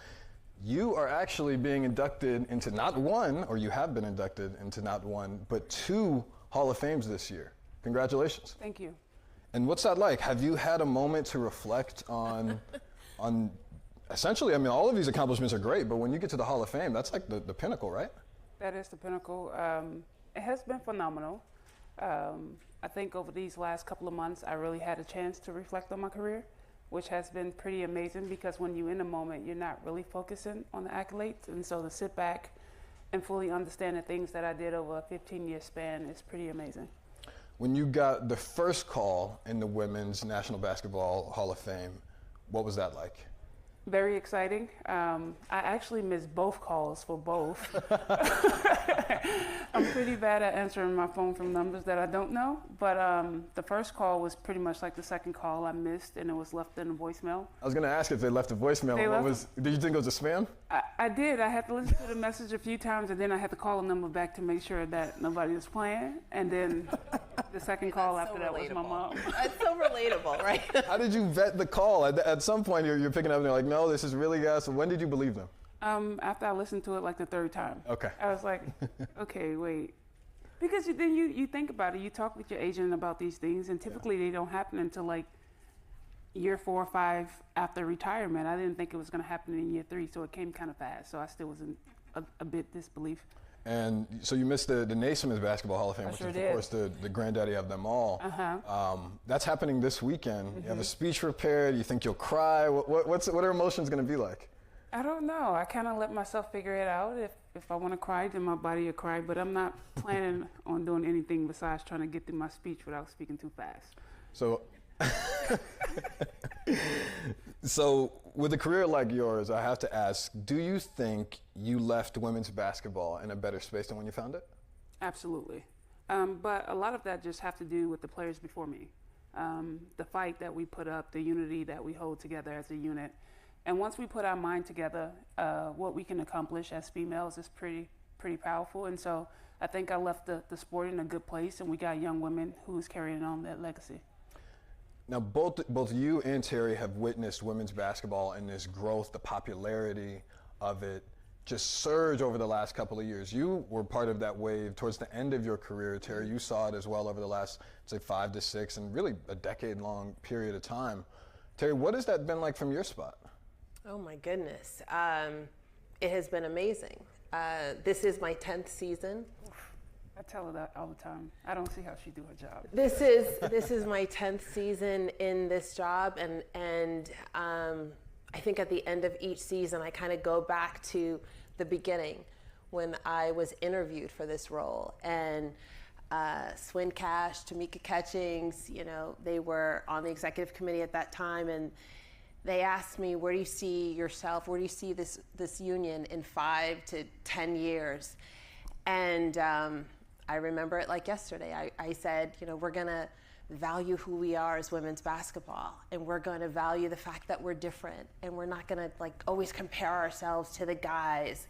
you are actually being inducted into not one, or you have been inducted into not one, but 2 Hall of Fames this year. Congratulations. Thank you. And what's that like? Have you had a moment to reflect on essentially, all of these accomplishments are great, but when you get to the Hall of Fame, that's like the pinnacle, right? That is the pinnacle. It has been phenomenal. I think over these last couple of months, I really had a chance to reflect on my career, which has been pretty amazing because when you're in the moment, you're not really focusing on the accolades. And so to sit back and fully understand the things that I did over a 15-year span is pretty amazing. When you got the first call in the Women's National Basketball Hall of Fame, what was that like? Very exciting. I actually missed both calls for both. I'm pretty bad at answering my phone from numbers that I don't know, but the first call was pretty much like the second call I missed, and it was left in a voicemail. I was going to ask if they left a voicemail. Did you think it was a spam? I did. I had to listen to the message a few times, and then I had to call the number back to make sure that nobody was playing, and then the second call after that was my mom. That's so relatable, right? How did you vet the call? At some point, you're picking up and you're like, no, this is really gas. So when did you believe them? After I listened to it like the third time. Okay. I was like, okay, wait. Because then you think about it. You talk with your agent about these things, and typically they don't happen until like year 4 or 5 after retirement. I didn't think it was going to happen in year 3, so it came kind of fast. So I still was in a bit disbelief. And so you missed the Naismith Basketball Hall of Fame, which is, of course, the granddaddy of them all. That's happening this weekend. You have a speech prepared. You think you'll cry. What are emotions going to be like? I don't know. I kind of let myself figure it out. If I want to cry, then my body will cry. But I'm not planning on doing anything besides trying to get through my speech without speaking too fast. So, so with a career like yours, I have to ask, do you think you left women's basketball in a better space than when you found it? Absolutely. But a lot of that just have to do with the players before me. The fight that we put up, the unity that we hold together as a unit. And once we put our mind together, what we can accomplish as females is pretty powerful. And so I think I left the sport in a good place, and we got young women who's carrying on that legacy. Now, both you and Terry have witnessed women's basketball and this growth, the popularity of it just surge over the last couple of years. You were part of that wave towards the end of your career, Terry. You saw it as well over the last, say, 5 to 6 and really a decade-long period of time. Terry, what has that been like from your spot? Oh my goodness. It has been amazing. This is my 10th season. I tell her that all the time. I don't see how she do her job. This is my 10th season in this job, and I think at the end of each season, I kind of go back to the beginning when I was interviewed for this role, and Swin Cash, Tamika Catchings, you know, they were on the executive committee at that time, and they asked me, where do you see yourself, where do you see this union in 5 to 10 years? And I remember it like yesterday. I said, you know, we're gonna value who we are as women's basketball, and we're gonna value the fact that we're different, and we're not gonna like always compare ourselves to the guys.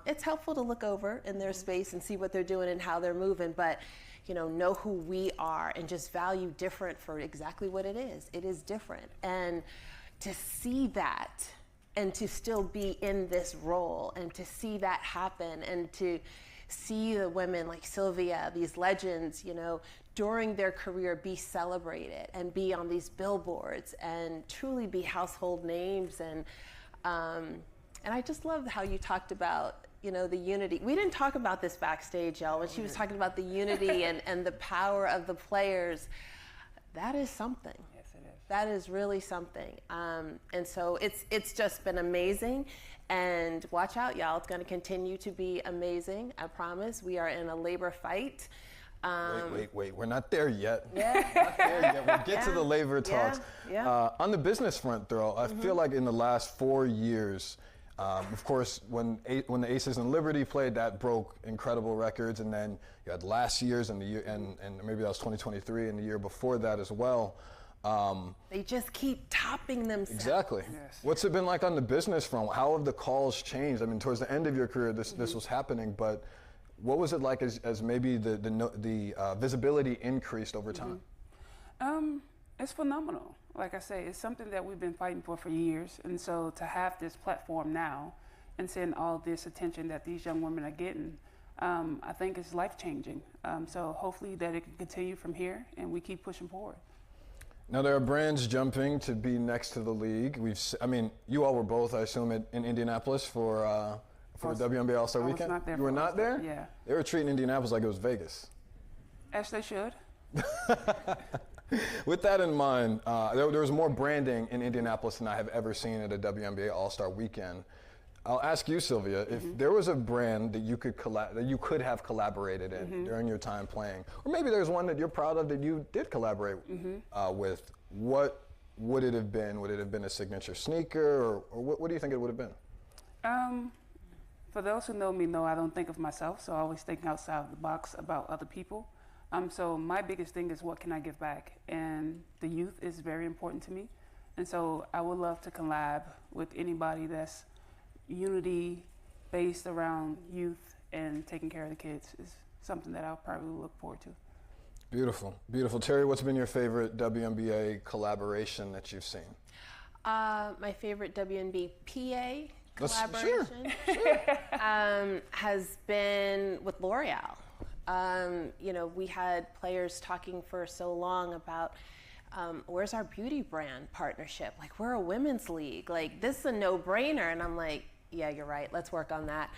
It's helpful to look over in their space and see what they're doing and how they're moving, but you know who we are and just value different for exactly what it is. It is different. And to see that and to still be in this role and to see that happen and to see the women like Sylvia, these legends, you know, during their career be celebrated and be on these billboards and truly be household names. And I just love how you talked about, you know, the unity. We didn't talk about this backstage, y'all, when she was talking about the unity and the power of the players. That is something. Yes, it is. That is really something. And so it's just been amazing. And watch out, y'all. It's going to continue to be amazing. I promise. We are in a labor fight. Wait. We're not there yet. Yeah. Not there yet. We'll get to the labor talks. Yeah. On the business front, though, I feel like in the last 4 years, of course, when the Aces and Liberty played, that broke incredible records. And then you had last year's and the year, and maybe that was 2023 and the year before that as well. They just keep topping themselves. Exactly. Yes. What's it been like on the business front? How have the calls changed? I mean, towards the end of your career, this was happening, but what was it like as maybe the visibility increased over time? It's phenomenal. Like I say, it's something that we've been fighting for years, and so to have this platform now and seeing all this attention that these young women are getting, I think it's life-changing. So hopefully that it can continue from here and we keep pushing forward. Now there are brands jumping to be next to the league. You all were both, I assume, in Indianapolis for the WNBA All-Star Weekend. I was not there. You were not there? Yeah. They were treating Indianapolis like it was Vegas. As they should. With that in mind, there was more branding in Indianapolis than I have ever seen at a WNBA All-Star Weekend. I'll ask you, Sylvia, if there was a brand that you could have collaborated in during your time playing, or maybe there's one that you're proud of that you did collaborate with, what would it have been? Would it have been a signature sneaker, or what do you think it would have been? For those who know me, know I don't think of myself, so I always think outside of the box about other people. So my biggest thing is what can I give back? And the youth is very important to me. And so I would love to collab with anybody that's unity based around youth and taking care of the kids is something that I'll probably look forward to. Beautiful, beautiful. Terry, what's been your favorite WNBA collaboration that you've seen? My favorite WNBA collaboration Sure. has been with L'Oreal. You know, we had players talking for so long about where's our beauty brand partnership? Like, we're a women's league. Like, this is a no-brainer. And I'm like, yeah, you're right. Let's work on that.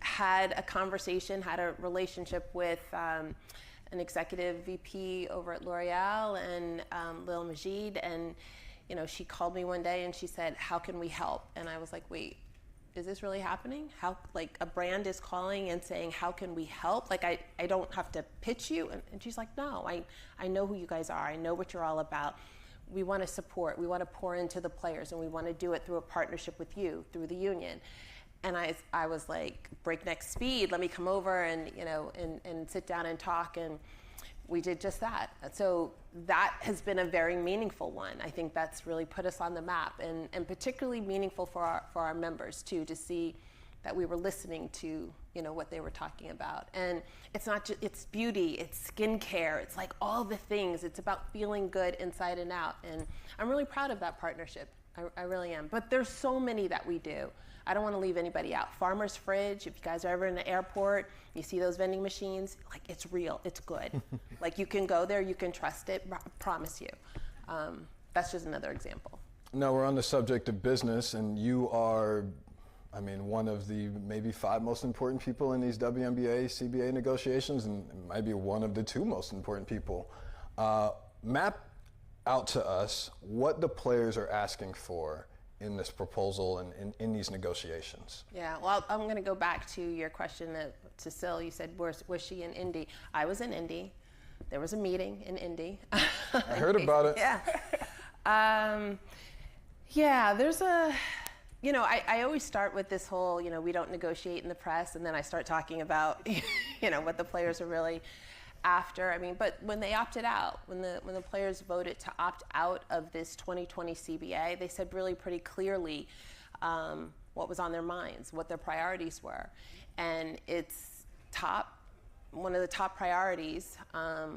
Had a conversation, had a relationship with an executive VP over at L'Oreal and Lil Majid. And, you know, she called me one day and she said, how can we help? And I was like, wait, is this really happening? How, like, a brand is calling and saying, how can we help? Like, I don't have to pitch you. And she's like, no, I know who you guys are. I know what you're all about. We want to support, we want to pour into the players, and we want to do it through a partnership with you, through the union. And I was like, breakneck speed, let me come over and, you know, and sit down and talk. And we did just that. So that has been a very meaningful one. I think that's really put us on the map, and particularly meaningful for our members too, to see that we were listening to, you know, what they were talking about. And it's not just, it's beauty, it's skincare, it's like all the things. It's about feeling good inside and out. And I'm really proud of that partnership. I really am. But there's so many that we do. I don't want to leave anybody out. Farmer's Fridge, if you guys are ever in the airport, you see those vending machines, like, it's real, it's good. Like, you can go there, you can trust it, promise you. That's just another example. Now we're on the subject of business, and you are, I mean, one of the maybe 5 most important people in these WNBA, CBA negotiations, and maybe one of the 2 most important people. Map out to us what the players are asking for in this proposal and in these negotiations. Yeah, well, I'm going to go back to your question to Syl. You said, was she in Indy? I was in Indy. There was a meeting in Indy. I heard about it. Yeah. Yeah, there's a, you know, I always start with this whole, you know, we don't negotiate in the press, and then I start talking about, you know, what the players are really after. I mean, but when they opted out, when the players voted to opt out of this 2020 CBA, they said really pretty clearly what was on their minds, what their priorities were. And it's one of the top priorities,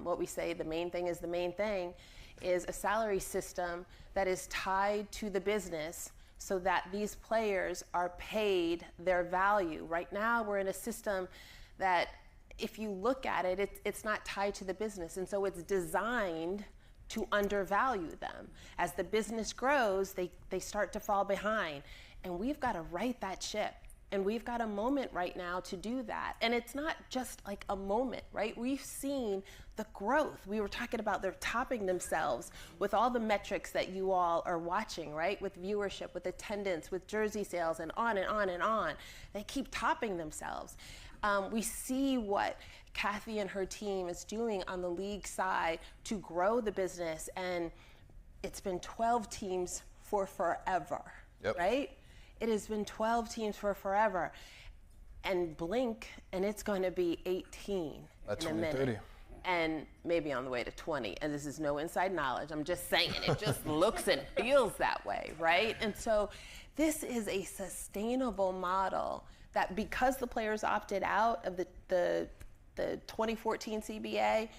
what we say the main thing is the main thing, is a salary system that is tied to the business so that these players are paid their value. Right now, we're in a system that, if you look at it, it's not tied to the business. And so it's designed to undervalue them. As the business grows, they start to fall behind. And we've got to right that ship. And we've got a moment right now to do that. And it's not just like a moment, right? We've seen the growth. We were talking about they're topping themselves with all the metrics that you all are watching, right? With viewership, with attendance, with jersey sales, and on and on and on. They keep topping themselves. We see what Kathy and her team is doing on the league side to grow the business, and it's been 12 teams for forever, right? It has been 12 teams for forever, and blink, and it's going to be 18 in a minute, and maybe on the way to 20. And this is no inside knowledge. I'm just saying it just looks and feels that way, right? And so this is a sustainable model that, because the players opted out of the 2014 CBA,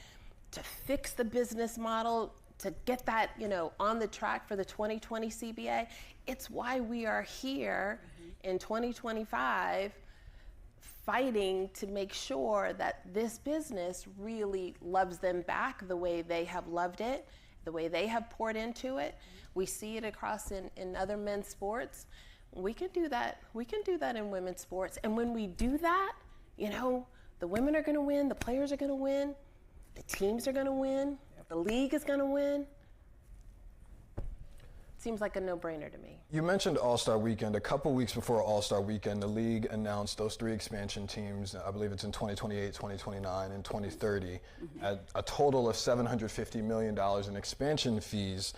to fix the business model, to get that, you know, on the track for the 2020 CBA, it's why we are here in 2025 fighting to make sure that this business really loves them back the way they have loved it, the way they have poured into it. We see it across in other men's sports. We can do that. We can do that in women's sports. And when we do that, you know, the women are going to win, the players are going to win, the teams are going to win, the league is going to win. Seems like a no-brainer to me. You mentioned All-Star Weekend. A couple weeks before All-Star Weekend, the league announced those 3 expansion teams. I believe it's in 2028, 2029, and 2030, at a total of $750 million in expansion fees.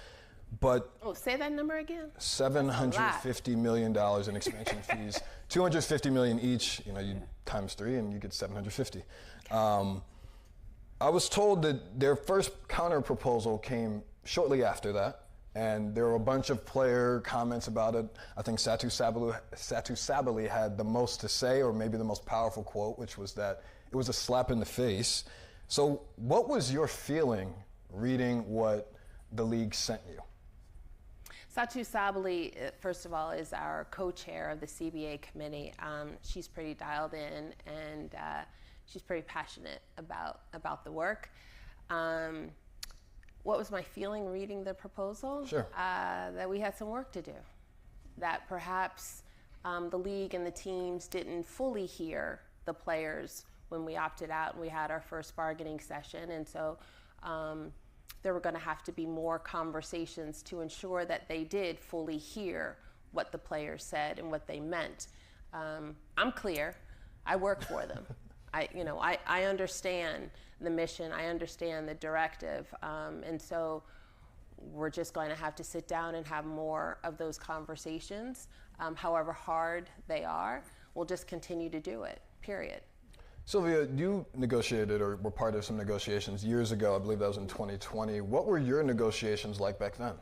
But say that number again. $750 million in expansion fees, $250 million each. You know, you times 3 and you get 750. I was told that their first counter proposal came shortly after that, and there were a bunch of player comments about it. I think Satu Sabali had the most to say, or maybe the most powerful quote, which was that it was a slap in the face. So, what was your feeling reading what the league sent you? Satu Sabali, first of all, is our co-chair of the CBA committee. She's pretty dialed in, and she's pretty passionate about the work. What was my feeling reading the proposal? Sure. That we had some work to do. That perhaps the league and the teams didn't fully hear the players when we opted out and we had our first bargaining session. And so there were going to have to be more conversations to ensure that they did fully hear what the players said and what they meant. I'm clear. I work for them. I understand the mission. I understand the directive. And so we're just going to have to sit down and have more of those conversations. However hard they are, we'll just continue to do it, period. Sylvia, you negotiated or were part of some negotiations years ago. I believe that was in 2020. What were your negotiations like back then?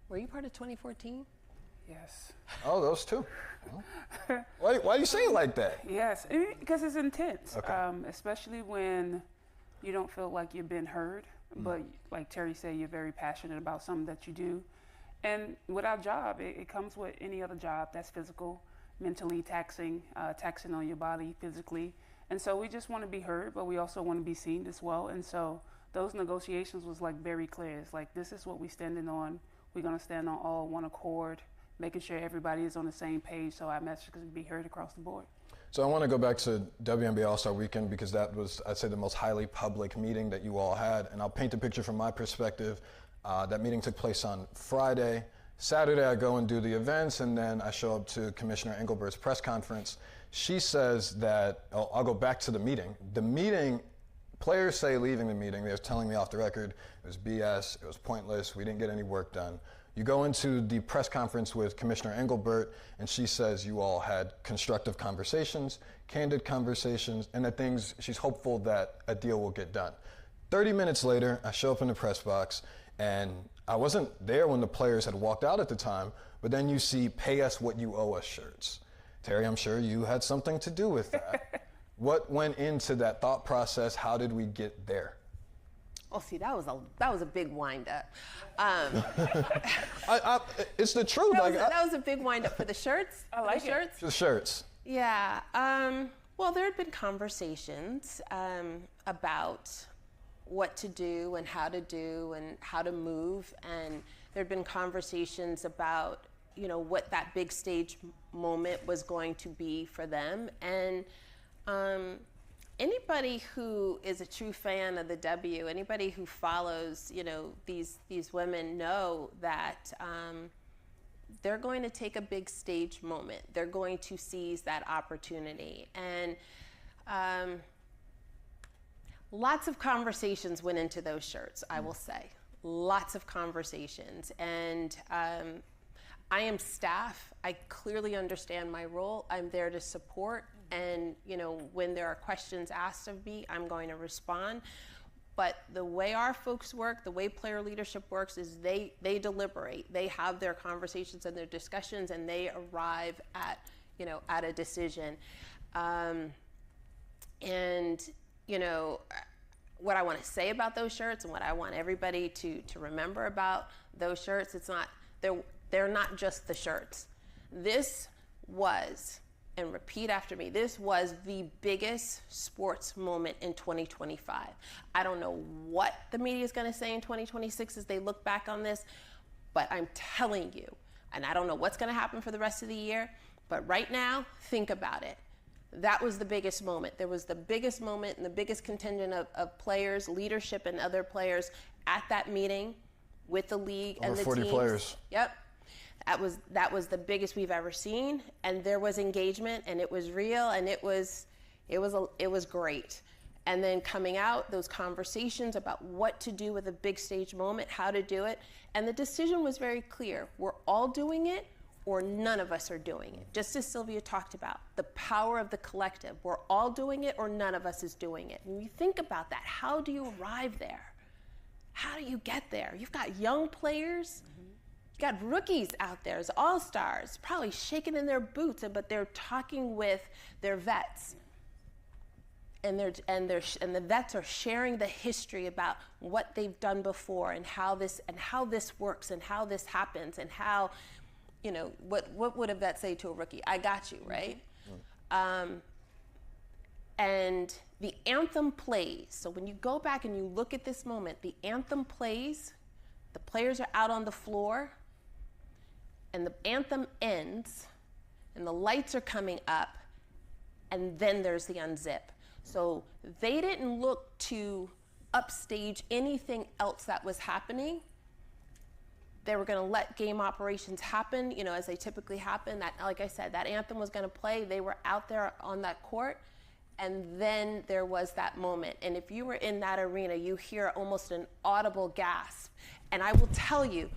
Were you part of 2014? Yes. Oh, those two. Why do you say it like that? Yes, because it's intense, Okay. especially when you don't feel like you've been heard. But like Terry said, you're very passionate about something that you do. And with our job, it comes with any other job that's physical, mentally taxing on your body physically. And so we just want to be heard, but we also want to be seen as well. And so those negotiations was like very clear. It's like, this is what we're standing on. We're going to stand on all one accord, making sure everybody is on the same page so our message can be heard across the board. So I want to go back to WNBA All-Star Weekend because that was, I'd say, the most highly public meeting that you all had. And I'll paint a picture from my perspective. That meeting took place on Friday. Saturday, I go and do the events, and then I show up to Commissioner Engelbert's press conference. She says that, I'll go back to the meeting. The meeting, players say leaving the meeting, they were telling me off the record, it was BS, it was pointless, we didn't get any work done. You go into the press conference with Commissioner Engelbert, and she says you all had constructive conversations, candid conversations, and that things, she's hopeful that a deal will get done. 30 minutes later, I show up in the press box, and I wasn't there when the players had walked out at the time, but then you see pay us what you owe us shirts. Terry, I'm sure you had something to do with that. What went into that thought process? How did we get there? Oh, see, that was a big wind-up. It's the truth. That was a big wind-up for the shirts. I like the shirts. The shirts. Yeah. Well, there had been conversations about what to do and how to move, and there had been conversations about what that big stage moment was going to be for them. And anybody who is a true fan of the W, anybody who follows these women know that they're going to take a big stage moment. They're going to seize that opportunity. And lots of conversations went into those shirts, I will say. Lots of conversations. And I am staff. I clearly understand my role. I'm there to support. And when there are questions asked of me, I'm going to respond. But the way our folks work, the way player leadership works, is they deliberate. They have their conversations and their discussions, and they arrive at a decision. What I want to say about those shirts and what I want everybody to remember about those shirts, they're not just the shirts. This was, and repeat after me, this was the biggest sports moment in 2025. I don't know what the media is going to say in 2026 as they look back on this, but I'm telling you, and I don't know what's going to happen for the rest of the year, but right now, think about it. That was the biggest moment. There was the biggest moment and the biggest contingent of players, leadership, and other players at that meeting with the league and the teams. Over 40 players. Yep. That was the biggest we've ever seen, and there was engagement, and it was real, and it was great. And then coming out, those conversations about what to do with a big stage moment, how to do it, and the decision was very clear. We're all doing it, or none of us are doing it. Just as Sylvia talked about, the power of the collective. We're all doing it, or none of us is doing it. When you think about that, how do you arrive there? How do you get there? You've got young players. You got rookies out there as all-stars, probably shaking in their boots, but they're talking with their vets. And the vets are sharing the history about what they've done before and how this works and how this happens and how, what would a vet say to a rookie? I got you, right? And the anthem plays. So when you go back and you look at this moment, the anthem plays, the players are out on the floor, and the anthem ends, and the lights are coming up, and then there's the unzip. So they didn't look to upstage anything else that was happening. They were going to let game operations happen, as they typically happen. That, like I said, that anthem was going to play. They were out there on that court. And then there was that moment. And if you were in that arena, you hear almost an audible gasp. And I will tell you,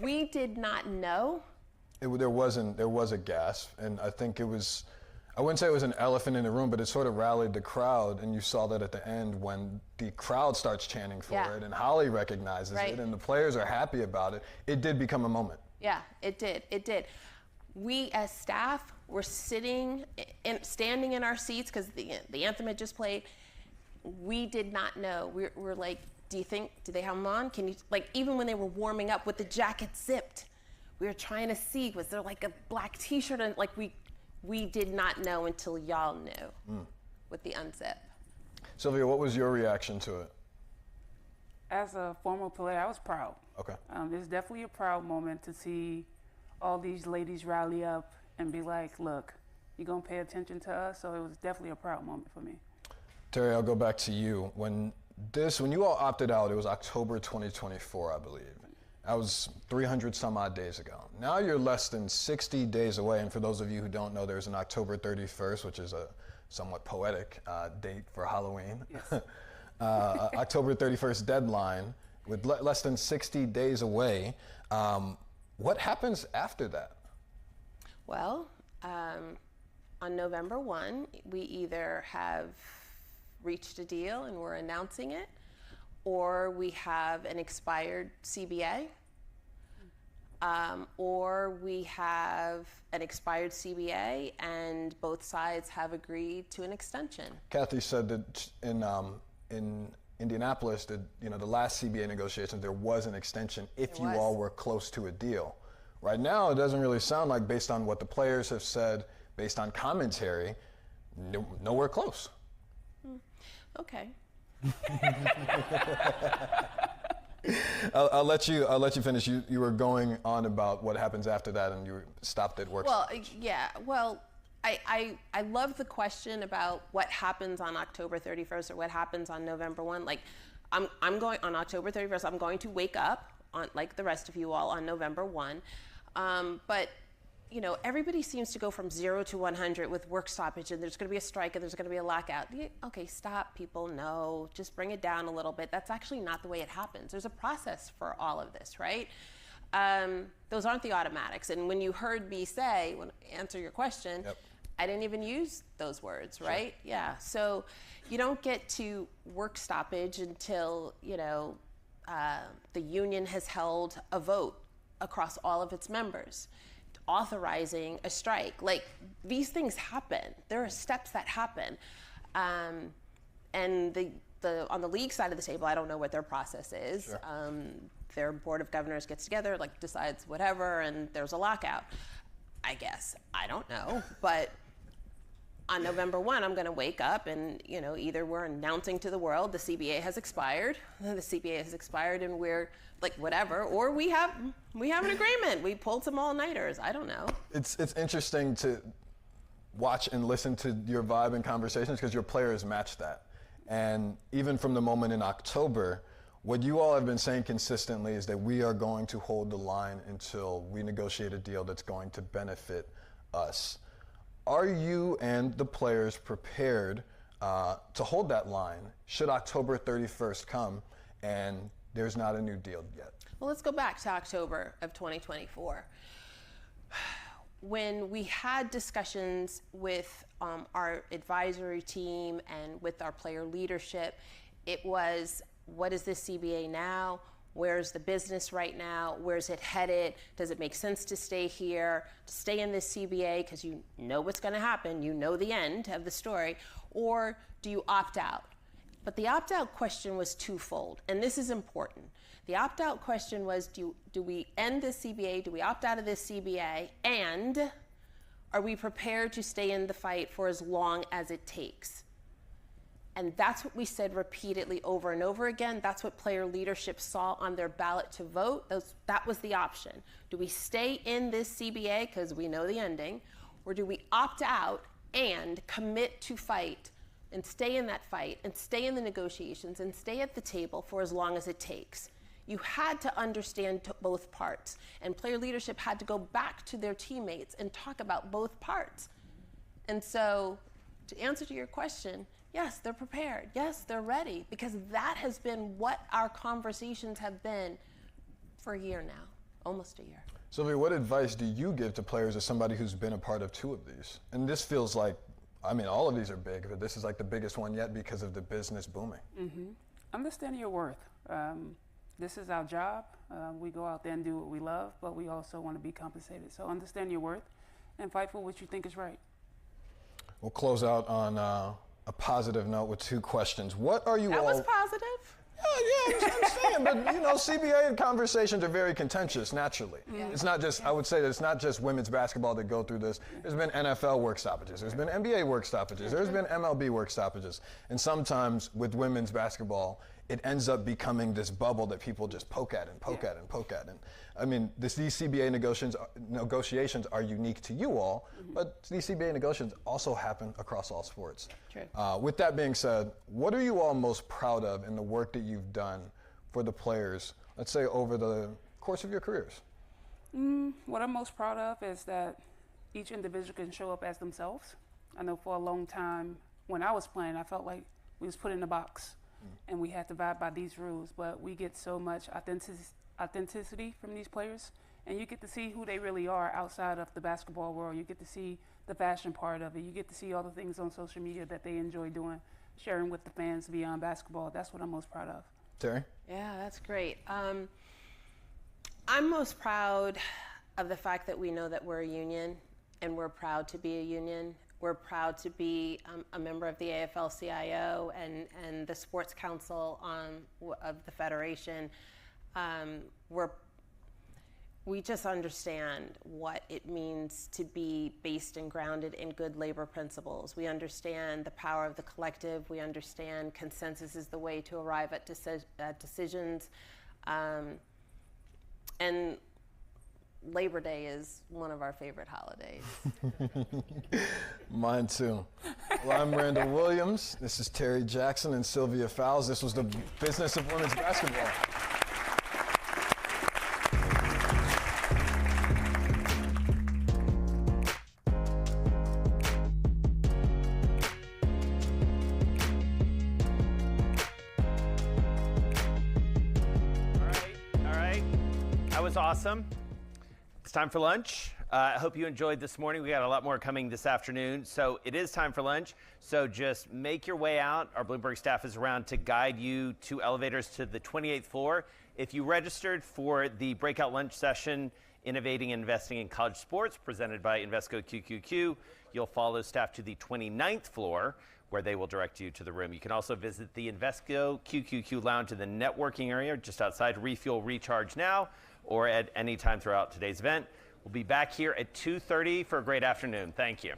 we did not know. There was a gasp. And I think it was, I wouldn't say it was an elephant in the room, but it sort of rallied the crowd. And you saw that at the end when the crowd starts chanting for it and Holly recognizes it and the players are happy about it. It did become a moment. Yeah, it did. It did. We as staff were standing in our seats because the anthem had just played. We did not know. We're like, do they have them on? Can you, even when they were warming up with the jacket zipped, we were trying to see, was there like a black t-shirt? And we did not know until y'all knew with the unzip. Sylvia, what was your reaction to it? As a former player, I was proud. Okay. It's definitely a proud moment to see all these ladies rally up and be like, look, you're going to pay attention to us. So it was definitely a proud moment for me. Terry, I'll go back to you. When you all opted out, it was October 2024, I believe. That was 300 some odd days ago. Now you're less than 60 days away. And for those of you who don't know, there's an October 31st, which is a somewhat poetic date for Halloween. Yes. October 31st deadline with less than 60 days away. What happens after that? Well, on November 1, we either have reached a deal and we're announcing it, or we have an expired CBA, or we have an expired CBA and both sides have agreed to an extension. Kathy said that in Indianapolis, the last CBA negotiations, there was an extension if you all were close to a deal. Right now, it doesn't really sound like, based on what the players have said, based on commentary, nowhere close. Okay. I'll let you finish. You were going on about what happens after that, and you stopped at work. Well, yeah. Well, I love the question about what happens on October 31st or what happens on November 1. Like, I'm going on October 31st. I'm going to wake up on, like the rest of you all, on November 1. But everybody seems to go from 0 to 100 with work stoppage, and there's going to be a strike and there's going to be a lockout. Okay, stop, people. No, just bring it down a little bit. That's actually not the way it happens. There's a process for all of this, right? Those aren't the automatics. And when you heard me answer your question, I didn't even use those words, right? Sure. Yeah. So you don't get to work stoppage until the union has held a vote across all of its members authorizing a strike. Like, these things happen. There are steps that happen. And on the league side of the table, I don't know what their process is. Sure. Their board of governors gets together, decides whatever, and there's a lockout, I guess. I don't know. But on November 1, I'm going to wake up and, either we're announcing to the world the CBA has expired, and we're whatever, or we have an agreement. We pulled some all-nighters. I don't know. It's interesting to watch and listen to your vibe and conversations because your players match that. And even from the moment in October, what you all have been saying consistently is that we are going to hold the line until we negotiate a deal that's going to benefit us. Are you and the players prepared to hold that line should October 31st come and there's not a new deal yet? Well, let's go back to October of 2024. When we had discussions with our advisory team and with our player leadership, it was, what is this CBA now? Where's the business right now? Where's it headed? Does it make sense to stay here, to stay in this CBA because you know what's going to happen, you know the end of the story, or do you opt out? But the opt-out question was twofold, and this is important. The opt-out question was, do we end this CBA, do we opt out of this CBA, and are we prepared to stay in the fight for as long as it takes? And that's what we said repeatedly over and over again. That's what player leadership saw on their ballot to vote. That was the option. Do we stay in this CBA because we know the ending, or do we opt out and commit to fight and stay in that fight and stay in the negotiations and stay at the table for as long as it takes? You had to understand both parts, and player leadership had to go back to their teammates and talk about both parts. And so, to answer to your question, yes, they're prepared. Yes, they're ready, because that has been what our conversations have been for a year now, almost a year. Sylvia, what advice do you give to players as somebody who's been a part of two of these? And this feels like, I mean, all of these are big, but this is like the biggest one yet because of the business booming. Understand your worth. This is our job. We go out there and do what we love, but we also want to be compensated. So understand your worth and fight for what you think is right. We'll close out on a positive note with two questions. What are you all... That was positive? Yeah, I'm saying, but you know, CBA conversations are very contentious, naturally. Yeah. It's not just, I would say that it's not just women's basketball that go through this. There's been NFL work stoppages, there's been NBA work stoppages, there's been MLB work stoppages. And sometimes with women's basketball, it ends up becoming this bubble that people just poke at and poke at and poke at. And I mean, these CBA negotiations are unique to you all, but these CBA negotiations also happen across all sports. True. With that being said, what are you all most proud of in the work that you've done for the players, let's say over the course of your careers? What I'm most proud of is that each individual can show up as themselves. I know for a long time when I was playing, I felt like we was put in a box and we had to abide by these rules, but we get so much authenticity from these players, and you get to see who they really are outside of the basketball world. You get to see the fashion part of it. You get to see all the things on social media that they enjoy doing, sharing with the fans beyond basketball. That's what I'm most proud of. Terry? Yeah, that's great. I'm most proud of the fact that we know that we're a union, and we're proud to be a union. We're proud to be a member of the AFL-CIO and the Sports Council of the Federation. We just understand what it means to be based and grounded in good labor principles. We understand the power of the collective. We understand consensus is the way to arrive at decisions. And Labor Day is one of our favorite holidays. Mine too. Well, I'm Randall Williams. This is Terry Jackson and Sylvia Fowles. This was the Business of Women's Basketball. All right. That was awesome. It's time for lunch. I hope you enjoyed this morning. We got a lot more coming this afternoon. So it is time for lunch. So just make your way out. Our Bloomberg staff is around to guide you to elevators to the 28th floor. If you registered for the breakout lunch session, Innovating and Investing in College Sports, presented by Invesco QQQ, you'll follow staff to the 29th floor, where they will direct you to the room. You can also visit the Invesco QQQ Lounge in the networking area just outside Refuel Recharge Now, or at any time throughout today's event. We'll be back here at 2:30 for a great afternoon. Thank you.